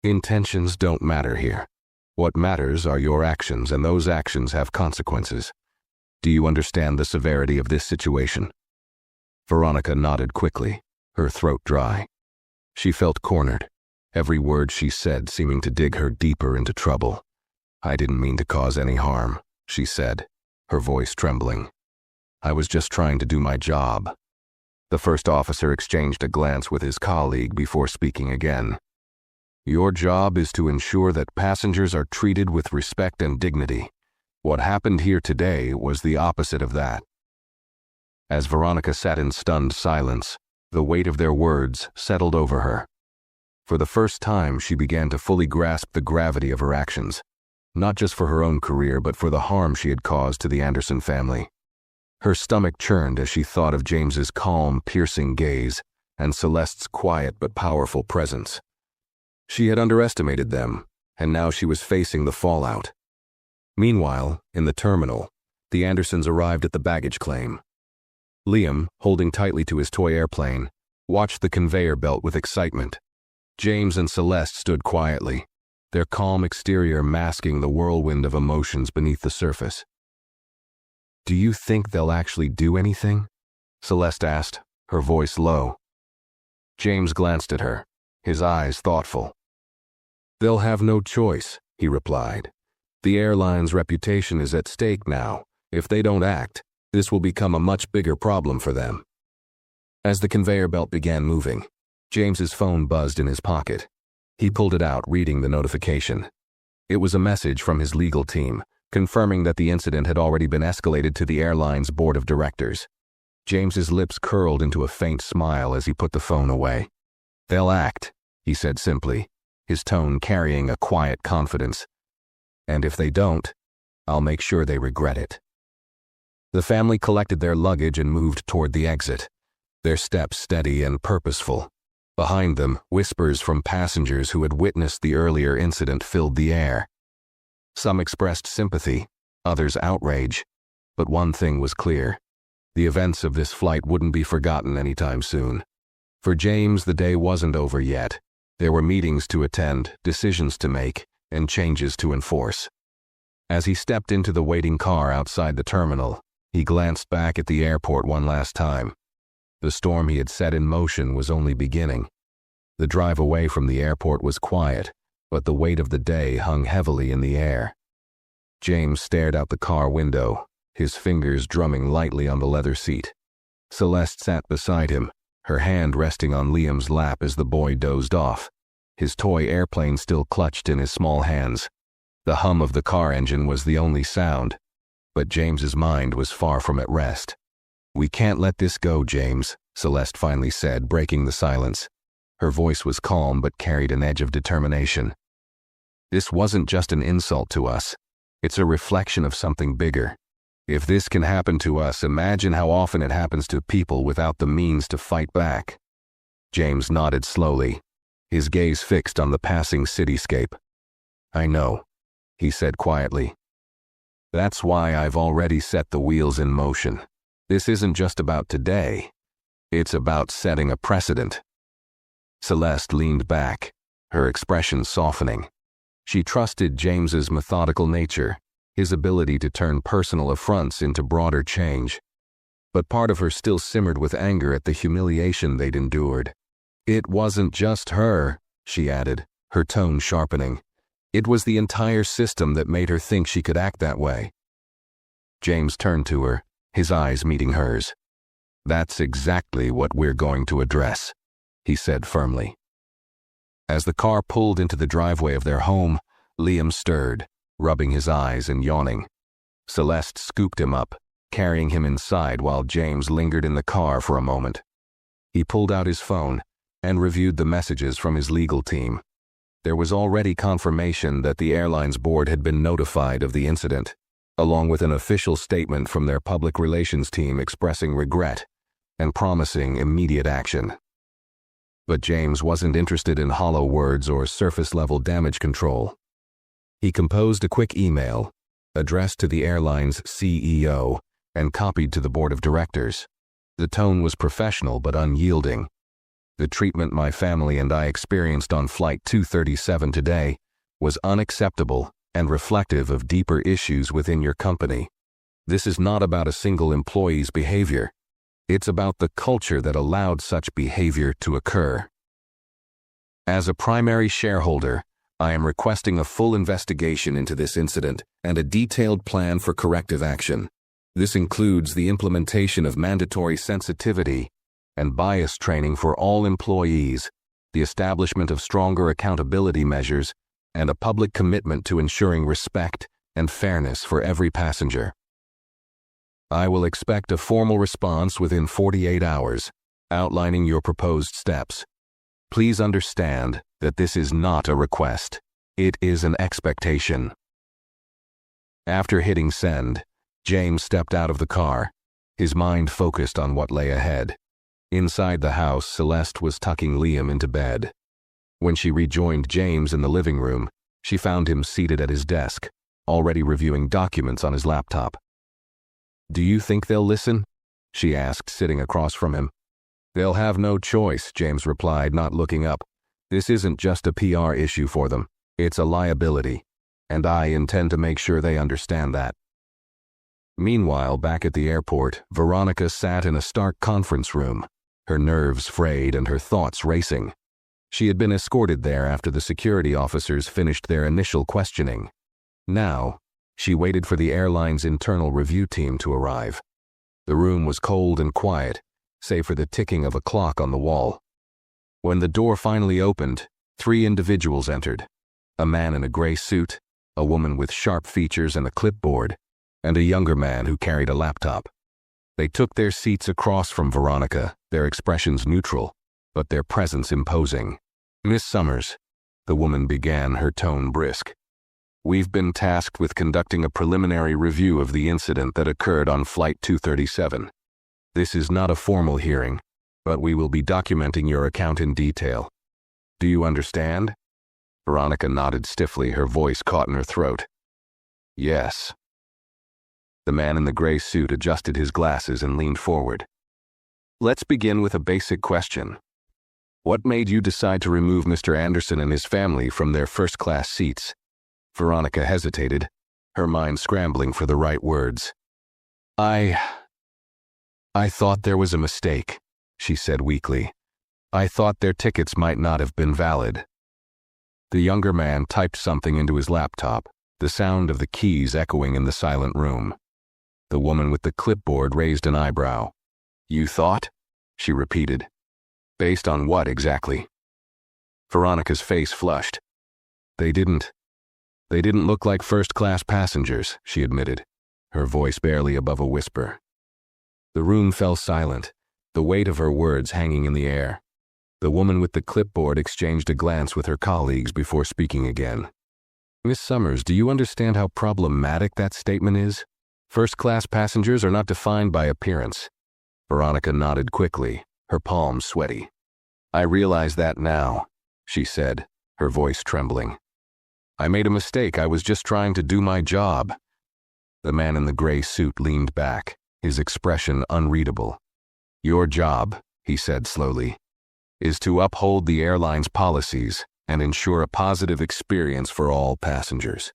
"Intentions don't matter here. What matters are your actions, and those actions have consequences. Do you understand the severity of this situation?" Veronica nodded quickly, her throat dry. She felt cornered, every word she said seeming to dig her deeper into trouble. "I didn't mean to cause any harm," she said, her voice trembling. "I was just trying to do my job." The first officer exchanged a glance with his colleague before speaking again. "Your job is to ensure that passengers are treated with respect and dignity. What happened here today was the opposite of that." As Veronica sat in stunned silence, the weight of their words settled over her. For the first time, she began to fully grasp the gravity of her actions, not just for her own career, but for the harm she had caused to the Anderson family. Her stomach churned as she thought of James's calm, piercing gaze and Celeste's quiet but powerful presence. She had underestimated them, and now she was facing the fallout. Meanwhile, in the terminal, the Andersons arrived at the baggage claim. Liam, holding tightly to his toy airplane, watched the conveyor belt with excitement. James and Celeste stood quietly, their calm exterior masking the whirlwind of emotions beneath the surface. "Do you think they'll actually do anything?" Celeste asked, her voice low. James glanced at her, his eyes thoughtful. "They'll have no choice," he replied. "The airline's reputation is at stake now. If they don't act, this will become a much bigger problem for them." As the conveyor belt began moving, James's phone buzzed in his pocket. He pulled it out, reading the notification. It was a message from his legal team, confirming that the incident had already been escalated to the airline's board of directors. James's lips curled into a faint smile as he put the phone away. "They'll act," he said simply, his tone carrying a quiet confidence. "And if they don't, I'll make sure they regret it." The family collected their luggage and moved toward the exit, their steps steady and purposeful. Behind them, whispers from passengers who had witnessed the earlier incident filled the air. Some expressed sympathy, others outrage, but one thing was clear. The events of this flight wouldn't be forgotten anytime soon. For James, the day wasn't over yet. There were meetings to attend, decisions to make, and changes to enforce. As he stepped into the waiting car outside the terminal, he glanced back at the airport one last time. The storm he had set in motion was only beginning. The drive away from the airport was quiet, but the weight of the day hung heavily in the air. James stared out the car window, his fingers drumming lightly on the leather seat. Celeste sat beside him, her hand resting on Liam's lap as the boy dozed off, his toy airplane still clutched in his small hands. The hum of the car engine was the only sound, but James's mind was far from at rest. "We can't let this go, James," Celeste finally said, breaking the silence. Her voice was calm but carried an edge of determination. "This wasn't just an insult to us. It's a reflection of something bigger. If this can happen to us, imagine how often it happens to people without the means to fight back." James nodded slowly, his gaze fixed on the passing cityscape. "I know," he said quietly. "That's why I've already set the wheels in motion. This isn't just about today. It's about setting a precedent. Celeste leaned back, her expression softening. She trusted James's methodical nature, his ability to turn personal affronts into broader change. But part of her still simmered with anger at the humiliation they'd endured. It wasn't just her, she added, her tone sharpening. It was the entire system that made her think she could act that way. James turned to her, his eyes meeting hers. That's exactly what we're going to address, he said firmly. As the car pulled into the driveway of their home, Liam stirred, rubbing his eyes and yawning. Celeste scooped him up, carrying him inside while James lingered in the car for a moment. He pulled out his phone and reviewed the messages from his legal team. There was already confirmation that the airline's board had been notified of the incident, along with an official statement from their public relations team expressing regret and promising immediate action. But James wasn't interested in hollow words or surface-level damage control. He composed a quick email, addressed to the airline's CEO, and copied to the board of directors. The tone was professional but unyielding. The treatment my family and I experienced on Flight 237 today was unacceptable and reflective of deeper issues within your company. This is not about a single employee's behavior. It's about the culture that allowed such behavior to occur. As a primary shareholder, I am requesting a full investigation into this incident and a detailed plan for corrective action. This includes the implementation of mandatory sensitivity and bias training for all employees, the establishment of stronger accountability measures, and a public commitment to ensuring respect and fairness for every passenger. I will expect a formal response within 48 hours, outlining your proposed steps. Please understand that this is not a request. It is an expectation. After hitting send, James stepped out of the car, his mind focused on what lay ahead. Inside the house, Celeste was tucking Liam into bed. When she rejoined James in the living room, she found him seated at his desk, already reviewing documents on his laptop. "Do you think they'll listen?" she asked, sitting across from him. "They'll have no choice," James replied, not looking up. "This isn't just a PR issue for them. It's a liability, and I intend to make sure they understand that." Meanwhile, back at the airport, Veronica sat in a stark conference room, her nerves frayed and her thoughts racing. She had been escorted there after the security officers finished their initial questioning. Now, she waited for the airline's internal review team to arrive. The room was cold and quiet, save for the ticking of a clock on the wall. When the door finally opened, 3 individuals entered: a man in a gray suit, a woman with sharp features and a clipboard, and a younger man who carried a laptop. They took their seats across from Veronica, their expressions neutral, but their presence imposing. "Miss Summers," the woman began, her tone brisk. "We've been tasked with conducting a preliminary review of the incident that occurred on Flight 237. This is not a formal hearing, but we will be documenting your account in detail. Do you understand?" Veronica nodded stiffly, her voice caught in her throat. "Yes." The man in the gray suit adjusted his glasses and leaned forward. "Let's begin with a basic question. What made you decide to remove Mr. Anderson and his family from their first-class seats?" Veronica hesitated, her mind scrambling for the right words. I thought there was a mistake," she said weakly. "I thought their tickets might not have been valid." The younger man typed something into his laptop, the sound of the keys echoing in the silent room. The woman with the clipboard raised an eyebrow. "You thought?" she repeated. "Based on what exactly?" Veronica's face flushed. They didn't look like first-class passengers," she admitted, her voice barely above a whisper. The room fell silent, the weight of her words hanging in the air. The woman with the clipboard exchanged a glance with her colleagues before speaking again. "Miss Summers, do you understand how problematic that statement is? First-class passengers are not defined by appearance." Veronica nodded quickly, her palms sweaty. "I realize that now," she said, her voice trembling. "I made a mistake. I was just trying to do my job." The man in the gray suit leaned back, his expression unreadable. "Your job," he said slowly, "is to uphold the airline's policies and ensure a positive experience for all passengers.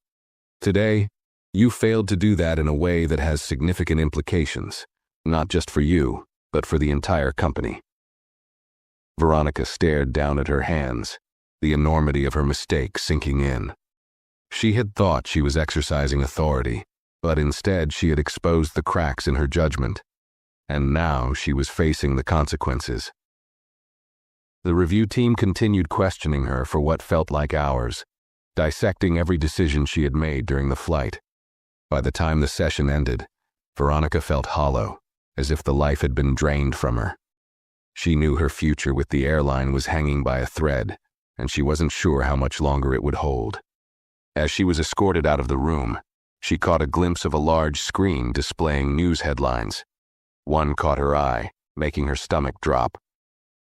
Today, you failed to do that in a way that has significant implications, not just for you, but for the entire company." Veronica stared down at her hands, the enormity of her mistake sinking in. She had thought she was exercising authority, but instead she had exposed the cracks in her judgment, and now she was facing the consequences. The review team continued questioning her for what felt like hours, dissecting every decision she had made during the flight. By the time the session ended, Veronica felt hollow, as if the life had been drained from her. She knew her future with the airline was hanging by a thread, and she wasn't sure how much longer it would hold. As she was escorted out of the room, she caught a glimpse of a large screen displaying news headlines. One caught her eye, making her stomach drop.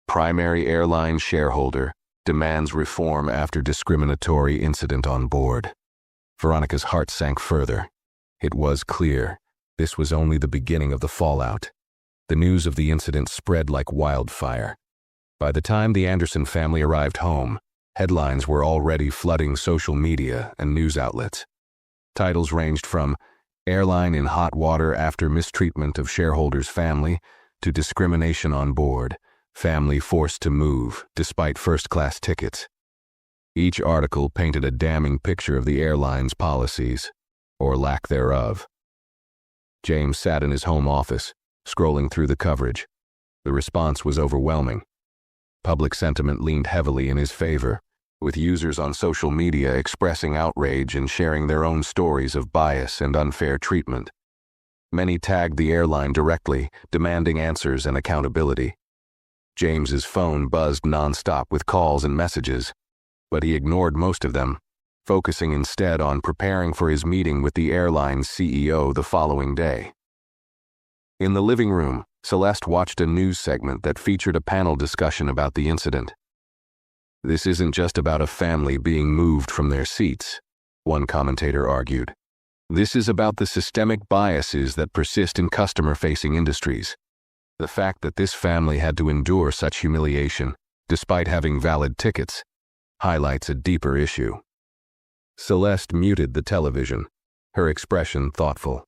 "Primary airline shareholder demands reform after discriminatory incident on board." Veronica's heart sank further. It was clear this was only the beginning of the fallout. The news of the incident spread like wildfire. By the time the Anderson family arrived home, headlines were already flooding social media and news outlets. Titles ranged from "Airline in hot water after mistreatment of shareholder's family" to "Discrimination on board, family forced to move despite first-class tickets." Each article painted a damning picture of the airline's policies, or lack thereof. James sat in his home office, scrolling through the coverage. The response was overwhelming. Public sentiment leaned heavily in his favor, with users on social media expressing outrage and sharing their own stories of bias and unfair treatment. Many tagged the airline directly, demanding answers and accountability. James's phone buzzed nonstop with calls and messages, but he ignored most of them, focusing instead on preparing for his meeting with the airline's CEO the following day. In the living room, Celeste watched a news segment that featured a panel discussion about the incident. "This isn't just about a family being moved from their seats," one commentator argued. "This is about the systemic biases that persist in customer-facing industries. The fact that this family had to endure such humiliation, despite having valid tickets, highlights a deeper issue." Celeste muted the television, her expression thoughtful.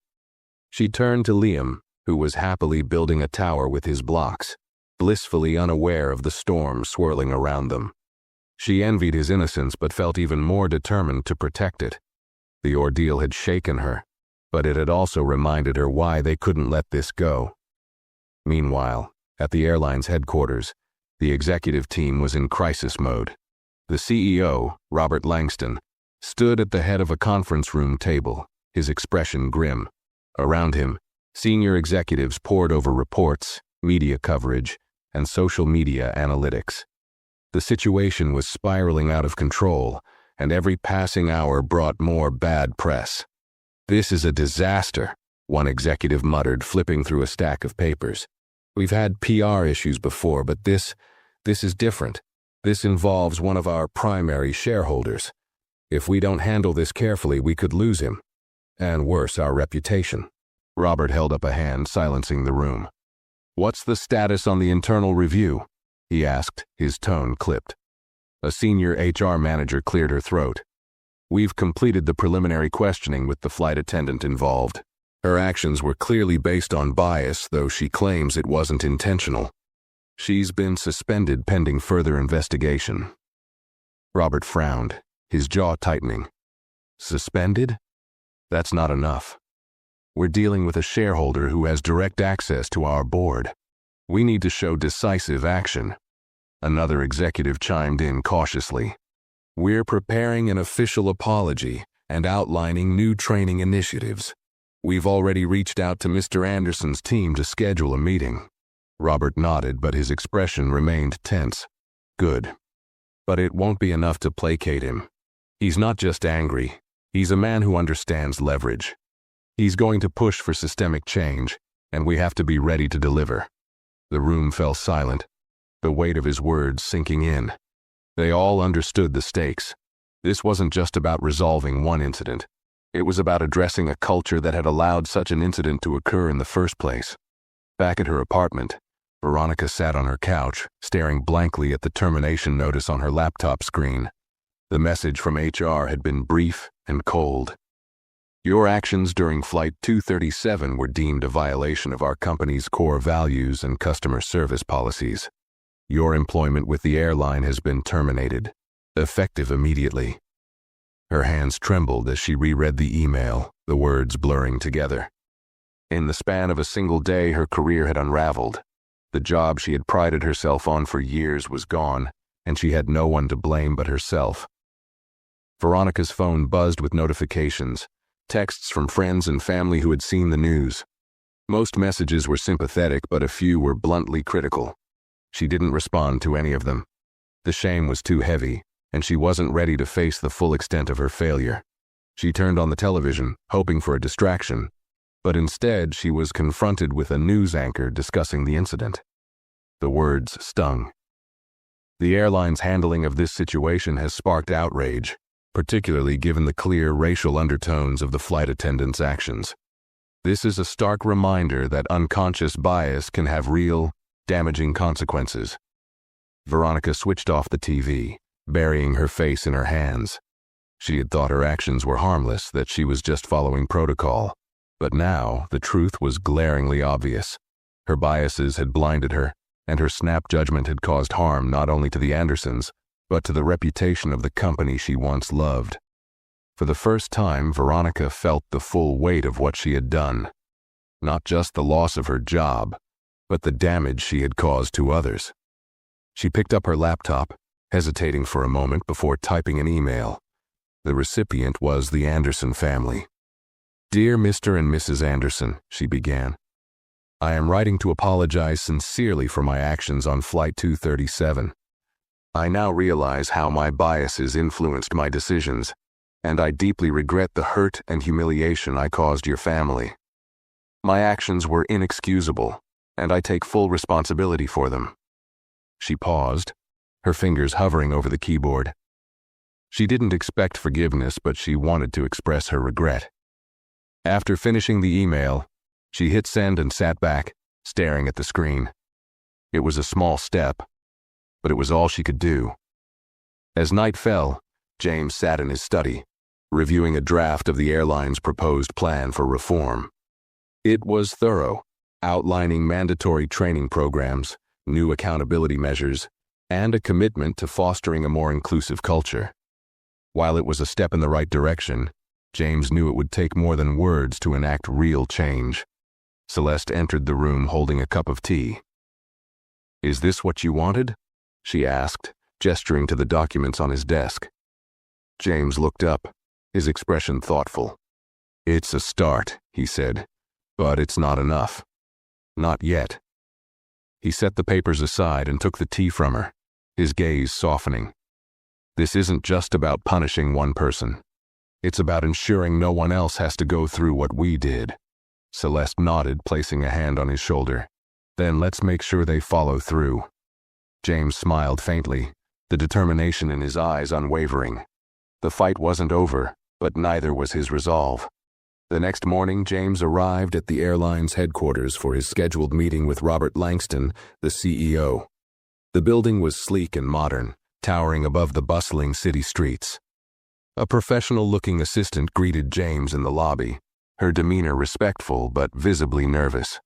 She turned to Liam, who was happily building a tower with his blocks, blissfully unaware of the storm swirling around them. She envied his innocence but felt even more determined to protect it. The ordeal had shaken her, but it had also reminded her why they couldn't let this go. Meanwhile, at the airline's headquarters, the executive team was in crisis mode. The CEO, Robert Langston, stood at the head of a conference room table, his expression grim. Around him, senior executives pored over reports, media coverage, and social media analytics. The situation was spiraling out of control, and every passing hour brought more bad press. "This is a disaster," one executive muttered, flipping through a stack of papers. "We've had PR issues before, but this is different. This involves one of our primary shareholders. If we don't handle this carefully, we could lose him. And worse, our reputation." Robert held up a hand, silencing the room. "What's the status on the internal review?" he asked, his tone clipped. A senior HR manager cleared her throat. "We've completed the preliminary questioning with the flight attendant involved. Her actions were clearly based on bias, though she claims it wasn't intentional. She's been suspended pending further investigation." Robert frowned, his jaw tightening. "Suspended? That's not enough. We're dealing with a shareholder who has direct access to our board. We need to show decisive action." Another executive chimed in cautiously. "We're preparing an official apology and outlining new training initiatives. We've already reached out to Mr. Anderson's team to schedule a meeting." Robert nodded, but his expression remained tense. "Good. But it won't be enough to placate him. He's not just angry. He's a man who understands leverage. He's going to push for systemic change, and we have to be ready to deliver." The room fell silent, the weight of his words sinking in. They all understood the stakes. This wasn't just about resolving one incident. It was about addressing a culture that had allowed such an incident to occur in the first place. Back at her apartment, Veronica sat on her couch, staring blankly at the termination notice on her laptop screen. The message from HR had been brief and cold. Your actions during Flight 237 were deemed a violation of our company's core values and customer service policies. Your employment with the airline has been terminated, effective immediately. Her hands trembled as she reread the email, the words blurring together. In the span of a single day, her career had unraveled. The job she had prided herself on for years was gone, and she had no one to blame but herself. Veronica's phone buzzed with notifications, texts from friends and family who had seen the news. Most messages were sympathetic, but a few were bluntly critical. She didn't respond to any of them. The shame was too heavy, and she wasn't ready to face the full extent of her failure. She turned on the television, hoping for a distraction, but instead she was confronted with a news anchor discussing the incident. The words stung. The airline's handling of this situation has sparked outrage, particularly given the clear racial undertones of the flight attendant's actions. This is a stark reminder that unconscious bias can have real, damaging consequences. Veronica switched off the TV, burying her face in her hands. She had thought her actions were harmless, that she was just following protocol. But now, the truth was glaringly obvious. Her biases had blinded her, and her snap judgment had caused harm not only to the Andersons, but to the reputation of the company she once loved. For the first time, Veronica felt the full weight of what she had done. Not just the loss of her job, but the damage she had caused to others. She picked up her laptop, hesitating for a moment before typing an email. The recipient was the Anderson family. Dear Mr. and Mrs. Anderson, she began. I am writing to apologize sincerely for my actions on Flight 237. I now realize how my biases influenced my decisions, and I deeply regret the hurt and humiliation I caused your family. My actions were inexcusable, and I take full responsibility for them. She paused, her fingers hovering over the keyboard. She didn't expect forgiveness, but she wanted to express her regret. After finishing the email, she hit send and sat back, staring at the screen. It was a small step, but it was all she could do. As night fell, James sat in his study, reviewing a draft of the airline's proposed plan for reform. It was thorough, outlining mandatory training programs, new accountability measures, and a commitment to fostering a more inclusive culture. While it was a step in the right direction, James knew it would take more than words to enact real change. Celeste entered the room holding a cup of tea. Is this what you wanted? She asked, gesturing to the documents on his desk. James looked up, his expression thoughtful. It's a start, he said, but it's not enough. Not yet. He set the papers aside and took the tea from her, his gaze softening. This isn't just about punishing one person. It's about ensuring no one else has to go through what we did. Celeste nodded, placing a hand on his shoulder. Then let's make sure they follow through. James smiled faintly, the determination in his eyes unwavering. The fight wasn't over, but neither was his resolve. The next morning, James arrived at the airline's headquarters for his scheduled meeting with Robert Langston, the CEO. The building was sleek and modern, towering above the bustling city streets. A professional-looking assistant greeted James in the lobby, her demeanor respectful but visibly nervous.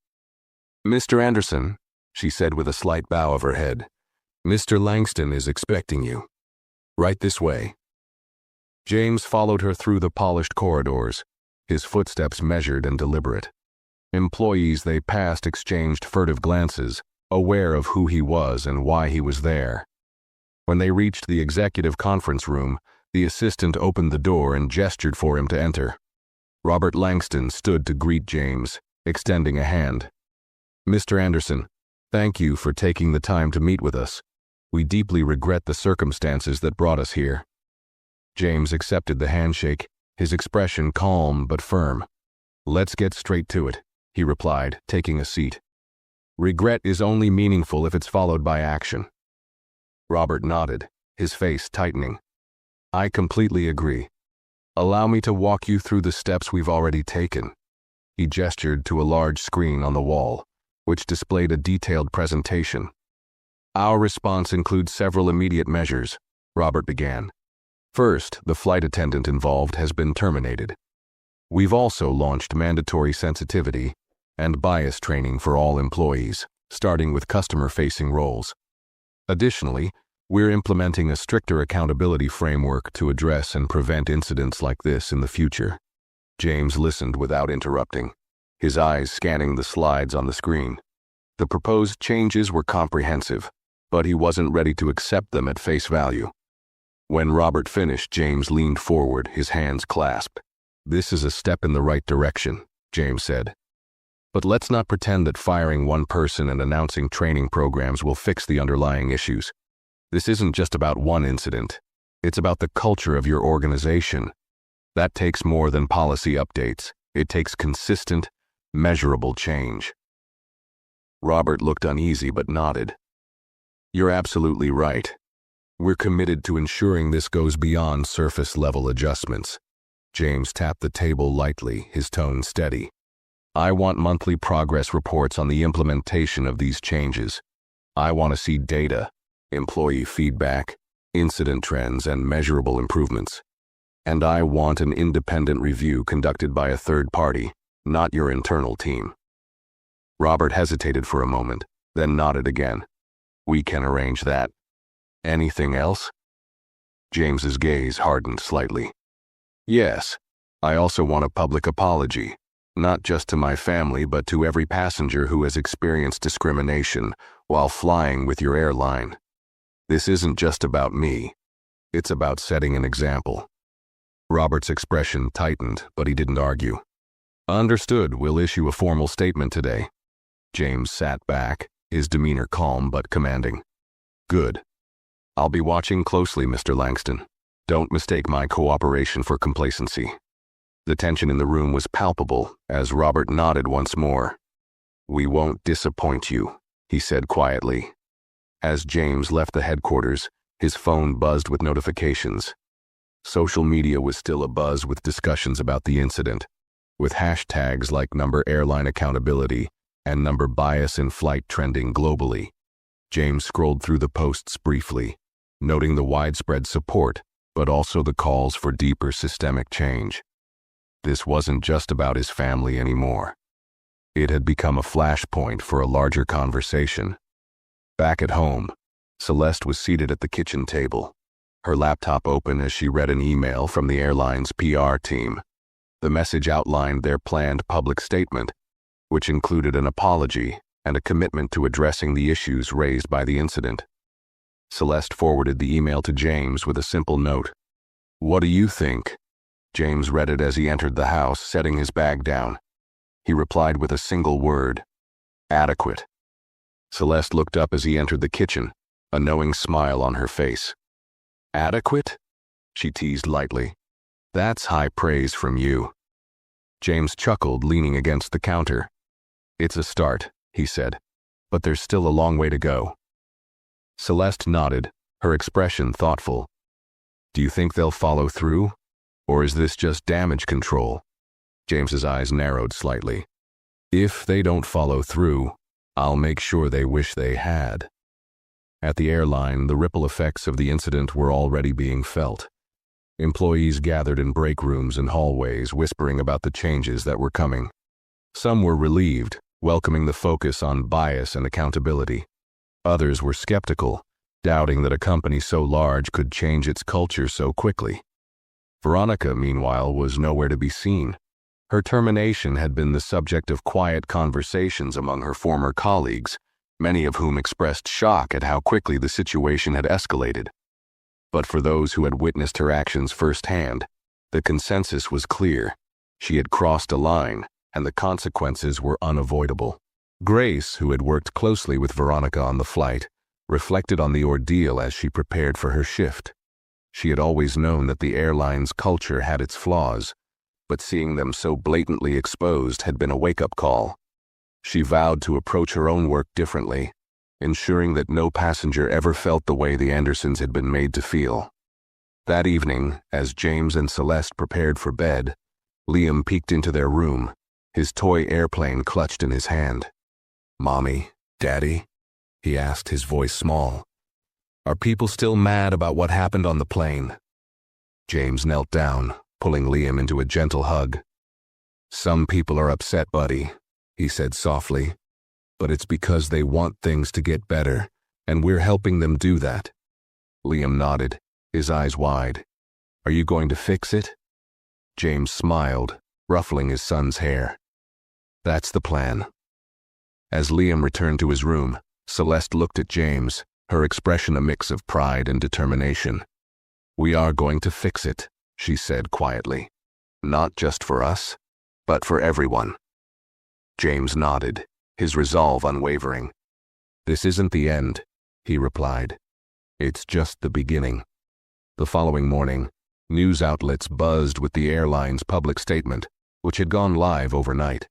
Mr. Anderson, she said with a slight bow of her head, Mr. Langston is expecting you. Right this way. James followed her through the polished corridors, his footsteps measured and deliberate. Employees they passed exchanged furtive glances, aware of who he was and why he was there. When they reached the executive conference room, the assistant opened the door and gestured for him to enter. Robert Langston stood to greet James, extending a hand. Mr. Anderson, thank you for taking the time to meet with us. We deeply regret the circumstances that brought us here. James accepted the handshake, his expression calm but firm. Let's get straight to it, he replied, taking a seat. Regret is only meaningful if it's followed by action. Robert nodded, his face tightening. I completely agree. Allow me to walk you through the steps we've already taken." He gestured to a large screen on the wall, which displayed a detailed presentation. "Our response includes several immediate measures," Robert began. "First, the flight attendant involved has been terminated. We've also launched mandatory sensitivity and bias training for all employees, starting with customer-facing roles. Additionally, we're implementing a stricter accountability framework to address and prevent incidents like this in the future." James listened without interrupting, his eyes scanning the slides on the screen. The proposed changes were comprehensive, but he wasn't ready to accept them at face value. When Robert finished, James leaned forward, his hands clasped. "This is a step in the right direction," James said. "But let's not pretend that firing one person and announcing training programs will fix the underlying issues. This isn't just about one incident. It's about the culture of your organization. That takes more than policy updates. It takes consistent, measurable change." Robert looked uneasy but nodded. "You're absolutely right. We're committed to ensuring this goes beyond surface-level adjustments." James tapped the table lightly, his tone steady. "I want monthly progress reports on the implementation of these changes. I want to see data, employee feedback, incident trends, and measurable improvements. And I want an independent review conducted by a third party, not your internal team." Robert hesitated for a moment, then nodded again. "We can arrange that. Anything else?" James's gaze hardened slightly. "Yes, I also want a public apology, not just to my family but to every passenger who has experienced discrimination while flying with your airline. This isn't just about me. It's about setting an example." Robert's expression tightened, but he didn't argue. "Understood. We'll issue a formal statement today." James sat back, his demeanor calm but commanding. "Good. I'll be watching closely, Mr. Langston. Don't mistake my cooperation for complacency." The tension in the room was palpable as Robert nodded once more. "We won't disappoint you," he said quietly. As James left the headquarters, his phone buzzed with notifications. Social media was still abuzz with discussions about the incident, with hashtags like #Airline Accountability and #Bias in Flight trending globally. James scrolled through the posts briefly, noting the widespread support, but also the calls for deeper systemic change. This wasn't just about his family anymore. It had become a flashpoint for a larger conversation. Back at home, Celeste was seated at the kitchen table, her laptop open as she read an email from the airline's PR team. The message outlined their planned public statement, which included an apology and a commitment to addressing the issues raised by the incident. Celeste forwarded the email to James with a simple note. "What do you think?" James read it as he entered the house, setting his bag down. He replied with a single word: "Adequate." Celeste looked up as he entered the kitchen, a knowing smile on her face. "Adequate?" she teased lightly. "That's high praise from you." James chuckled, leaning against the counter. "It's a start," he said, "but there's still a long way to go." Celeste nodded, her expression thoughtful. "Do you think they'll follow through? Or is this just damage control?" James's eyes narrowed slightly. "If they don't follow through, I'll make sure they wish they had." At the airline, the ripple effects of the incident were already being felt. Employees gathered in break rooms and hallways, whispering about the changes that were coming. Some were relieved, welcoming the focus on bias and accountability. Others were skeptical, doubting that a company so large could change its culture so quickly. Veronica, meanwhile, was nowhere to be seen. Her termination had been the subject of quiet conversations among her former colleagues, many of whom expressed shock at how quickly the situation had escalated. But for those who had witnessed her actions firsthand, the consensus was clear. She had crossed a line, and the consequences were unavoidable. Grace, who had worked closely with Veronica on the flight, reflected on the ordeal as she prepared for her shift. She had always known that the airline's culture had its flaws, but seeing them so blatantly exposed had been a wake-up call. She vowed to approach her own work differently, ensuring that no passenger ever felt the way the Andersons had been made to feel. That evening, as James and Celeste prepared for bed, Liam peeked into their room, his toy airplane clutched in his hand. "Mommy, Daddy?" he asked, his voice small. "Are people still mad about what happened on the plane?" James knelt down, pulling Liam into a gentle hug. "Some people are upset, buddy," he said softly, "but it's because they want things to get better, and we're helping them do that." Liam nodded, his eyes wide. "Are you going to fix it?" James smiled, ruffling his son's hair. "That's the plan." As Liam returned to his room, Celeste looked at James, her expression a mix of pride and determination. "We are going to fix it," she said quietly. "Not just for us, but for everyone." James nodded, his resolve unwavering. "This isn't the end," he replied. "It's just the beginning." The following morning, news outlets buzzed with the airline's public statement, which had gone live overnight.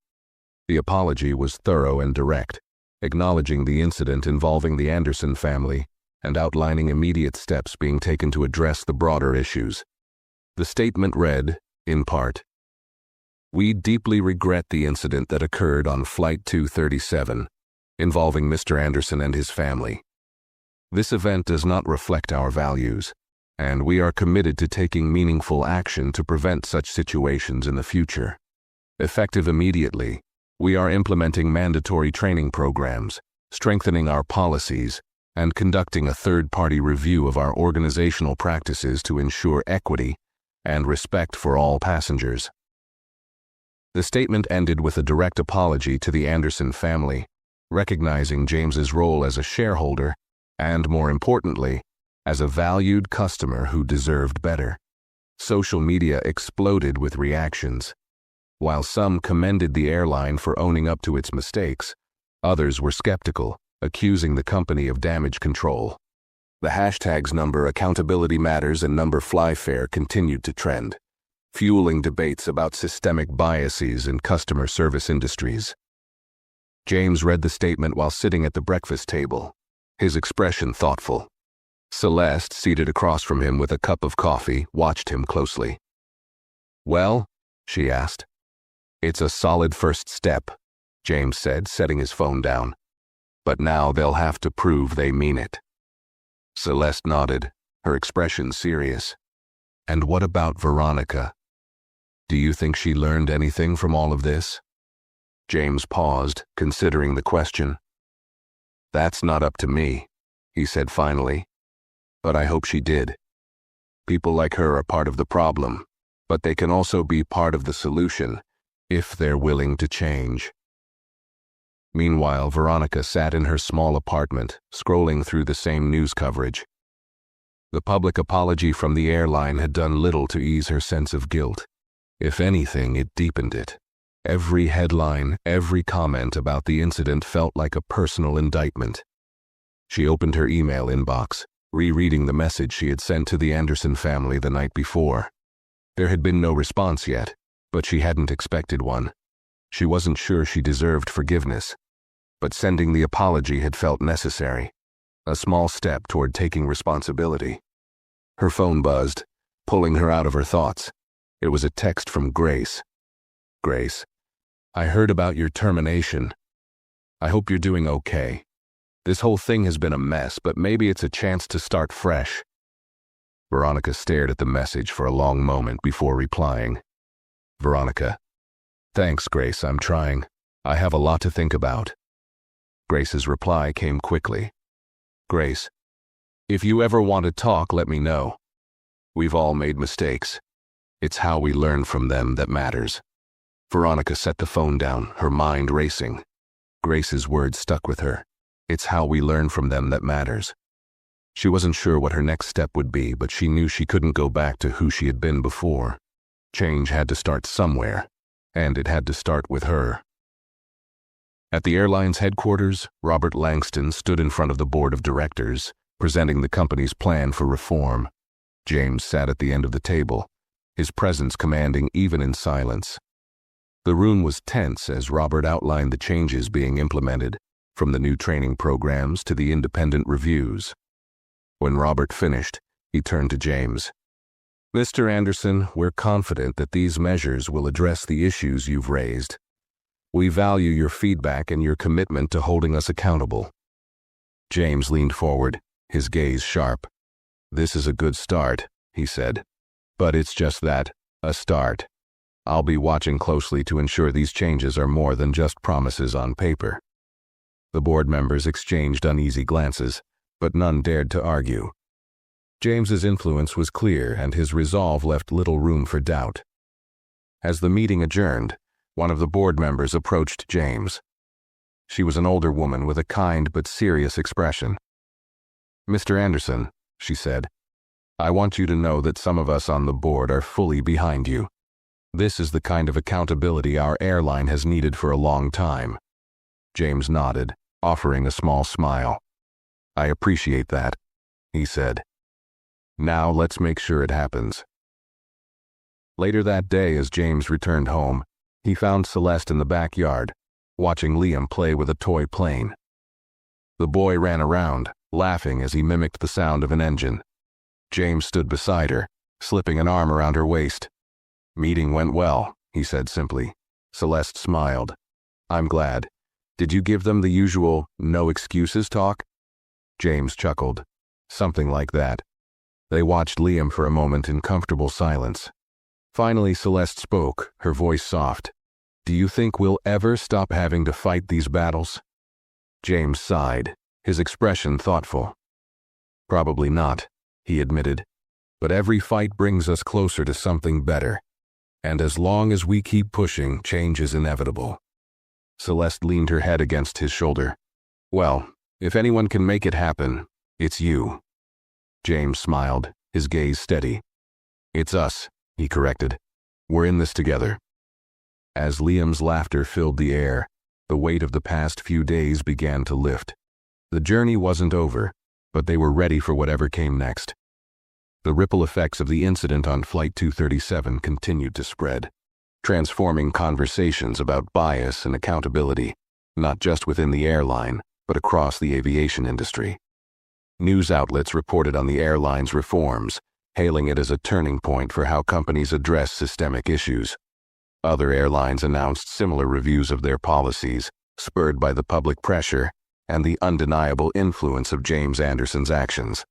The apology was thorough and direct, acknowledging the incident involving the Anderson family and outlining immediate steps being taken to address the broader issues. The statement read, in part, "We deeply regret the incident that occurred on Flight 237, involving Mr. Anderson and his family. This event does not reflect our values, and we are committed to taking meaningful action to prevent such situations in the future. Effective immediately, we are implementing mandatory training programs, strengthening our policies, and conducting a third-party review of our organizational practices to ensure equity and respect for all passengers." The statement ended with a direct apology to the Anderson family, recognizing James's role as a shareholder and, more importantly, as a valued customer who deserved better. Social media exploded with reactions. While some commended the airline for owning up to its mistakes, others were skeptical, accusing the company of damage control. The hashtags #accountability matters and #flyfair continued to trend, fueling debates about systemic biases in customer service industries. James read the statement while sitting at the breakfast table, his expression thoughtful. Celeste, seated across from him with a cup of coffee, watched him closely. "Well?" she asked. "It's a solid first step," James said, setting his phone down. "But now they'll have to prove they mean it." Celeste nodded, her expression serious. "And what about Veronica? Do you think she learned anything from all of this?" James paused, considering the question. "That's not up to me," he said finally. "But I hope she did. People like her are part of the problem, but they can also be part of the solution if they're willing to change." Meanwhile, Veronica sat in her small apartment, scrolling through the same news coverage. The public apology from the airline had done little to ease her sense of guilt. If anything, it deepened it. Every headline, every comment about the incident felt like a personal indictment. She opened her email inbox, rereading the message she had sent to the Anderson family the night before. There had been no response yet, but she hadn't expected one. She wasn't sure she deserved forgiveness, but sending the apology had felt necessary, a small step toward taking responsibility. Her phone buzzed, pulling her out of her thoughts. It was a text from Grace. "Grace, I heard about your termination. I hope you're doing okay. This whole thing has been a mess, but maybe it's a chance to start fresh." Veronica stared at the message for a long moment before replying. "Veronica, thanks, Grace, I'm trying. I have a lot to think about." Grace's reply came quickly. "Grace, if you ever want to talk, let me know. We've all made mistakes. It's how we learn from them that matters." Veronica set the phone down, her mind racing. Grace's words stuck with her. It's how we learn from them that matters. She wasn't sure what her next step would be, but she knew she couldn't go back to who she had been before. Change had to start somewhere, and it had to start with her. At the airline's headquarters, Robert Langston stood in front of the board of directors, presenting the company's plan for reform. James sat at the end of the table, his presence commanding even in silence. The room was tense as Robert outlined the changes being implemented, from the new training programs to the independent reviews. When Robert finished, he turned to James. Mr. Anderson, we're confident that these measures will address the issues you've raised. We value your feedback and your commitment to holding us accountable. James leaned forward, his gaze sharp. This is a good start, he said. But it's just that, a start. I'll be watching closely to ensure these changes are more than just promises on paper. The board members exchanged uneasy glances, but none dared to argue. James's influence was clear, and his resolve left little room for doubt. As the meeting adjourned, one of the board members approached James. She was an older woman with a kind but serious expression. "Mr. Anderson," she said, "I want you to know that some of us on the board are fully behind you. This is the kind of accountability our airline has needed for a long time." James nodded, offering a small smile. "I appreciate that," he said. "Now let's make sure it happens." Later that day, as James returned home, he found Celeste in the backyard, watching Liam play with a toy plane. The boy ran around, laughing as he mimicked the sound of an engine. James stood beside her, slipping an arm around her waist. "Meeting went well," he said simply. Celeste smiled. "I'm glad. Did you give them the usual no excuses talk?" James chuckled. "Something like that." They watched Liam for a moment in comfortable silence. Finally, Celeste spoke, her voice soft. "Do you think we'll ever stop having to fight these battles?" James sighed, his expression thoughtful. "Probably not," he admitted. "But every fight brings us closer to something better. And as long as we keep pushing, change is inevitable." Celeste leaned her head against his shoulder. "Well, if anyone can make it happen, it's you." James smiled, his gaze steady. "It's us," he corrected. "We're in this together." As Liam's laughter filled the air, the weight of the past few days began to lift. The journey wasn't over, but they were ready for whatever came next. The ripple effects of the incident on Flight 237 continued to spread, transforming conversations about bias and accountability, not just within the airline, but across the aviation industry. News outlets reported on the airline's reforms, hailing it as a turning point for how companies address systemic issues. Other airlines announced similar reviews of their policies, spurred by the public pressure and the undeniable influence of James Anderson's actions.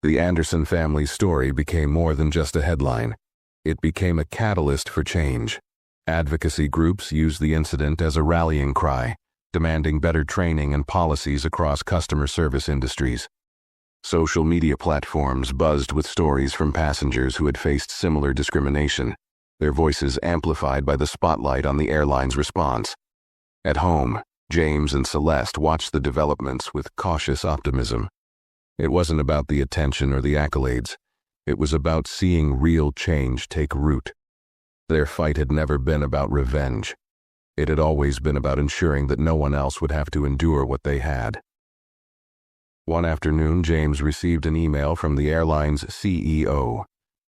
The Anderson family's story became more than just a headline. It became a catalyst for change. Advocacy groups used the incident as a rallying cry, demanding better training and policies across customer service industries. Social media platforms buzzed with stories from passengers who had faced similar discrimination, their voices amplified by the spotlight on the airline's response. At home, James and Celeste watched the developments with cautious optimism. It wasn't about the attention or the accolades. It was about seeing real change take root. Their fight had never been about revenge. It had always been about ensuring that no one else would have to endure what they had. One afternoon, James received an email from the airline's CEO.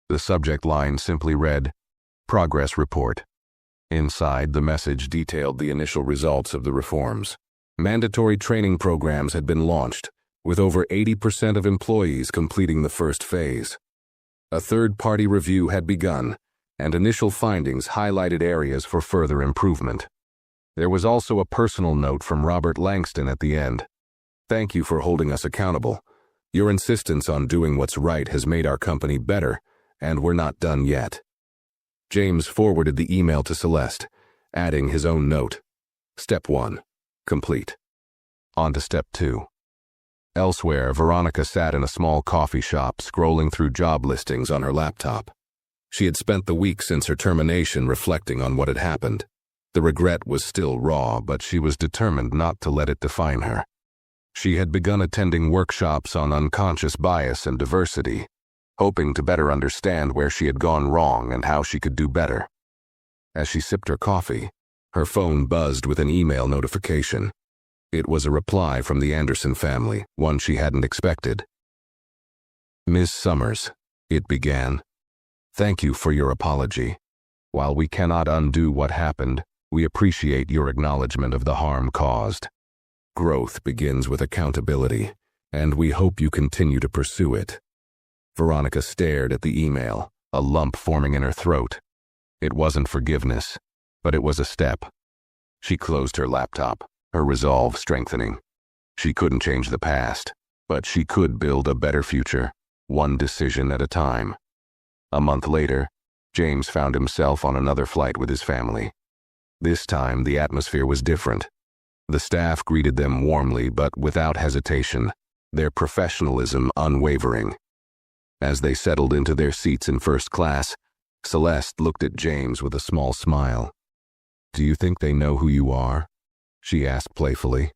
The subject line simply read, "Progress Report." Inside, the message detailed the initial results of the reforms. Mandatory training programs had been launched, with over 80% of employees completing the first phase. A third-party review had begun, and initial findings highlighted areas for further improvement. There was also a personal note from Robert Langston at the end. "Thank you for holding us accountable. Your insistence on doing what's right has made our company better, and we're not done yet." James forwarded the email to Celeste, adding his own note. Step 1. Complete. On to Step 2. Elsewhere, Veronica sat in a small coffee shop scrolling through job listings on her laptop. She had spent the week since her termination reflecting on what had happened. The regret was still raw, but she was determined not to let it define her. She had begun attending workshops on unconscious bias and diversity, hoping to better understand where she had gone wrong and how she could do better. As she sipped her coffee, her phone buzzed with an email notification. It was a reply from the Anderson family, one she hadn't expected. "Ms. Summers," it began, "thank you for your apology. While we cannot undo what happened, we appreciate your acknowledgement of the harm caused. Growth begins with accountability, and we hope you continue to pursue it." Veronica stared at the email, a lump forming in her throat. It wasn't forgiveness, but it was a step. She closed her laptop, her resolve strengthening. She couldn't change the past, but she could build a better future, one decision at a time. A month later, James found himself on another flight with his family. This time, the atmosphere was different. The staff greeted them warmly but without hesitation, their professionalism unwavering. As they settled into their seats in first class, Celeste looked at James with a small smile. "Do you think they know who you are?" she asked playfully.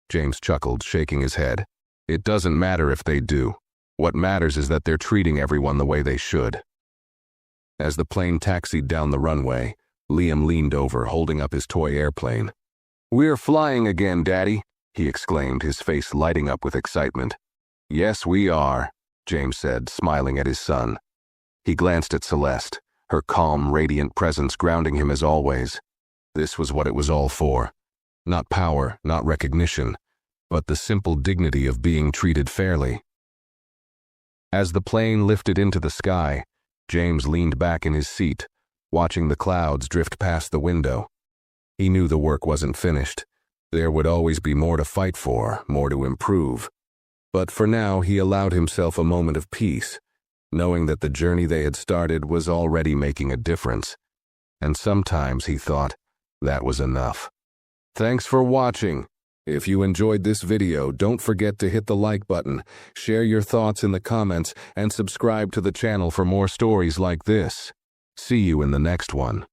James chuckled, shaking his head. "It doesn't matter if they do. What matters is that they're treating everyone the way they should." As the plane taxied down the runway, Liam leaned over, holding up his toy airplane. "We're flying again, Daddy," he exclaimed, his face lighting up with excitement. "Yes, we are," James said, smiling at his son. He glanced at Celeste, her calm, radiant presence grounding him as always. This was what it was all for. Not power, not recognition, but the simple dignity of being treated fairly. As the plane lifted into the sky, James leaned back in his seat, watching the clouds drift past the window. He knew the work wasn't finished. There would always be more to fight for, more to improve. But for now, he allowed himself a moment of peace, knowing that the journey they had started was already making a difference. And sometimes, he thought, that was enough. Thanks for watching. If you enjoyed this video, don't forget to hit the like button, share your thoughts in the comments, and subscribe to the channel for more stories like this. See you in the next one.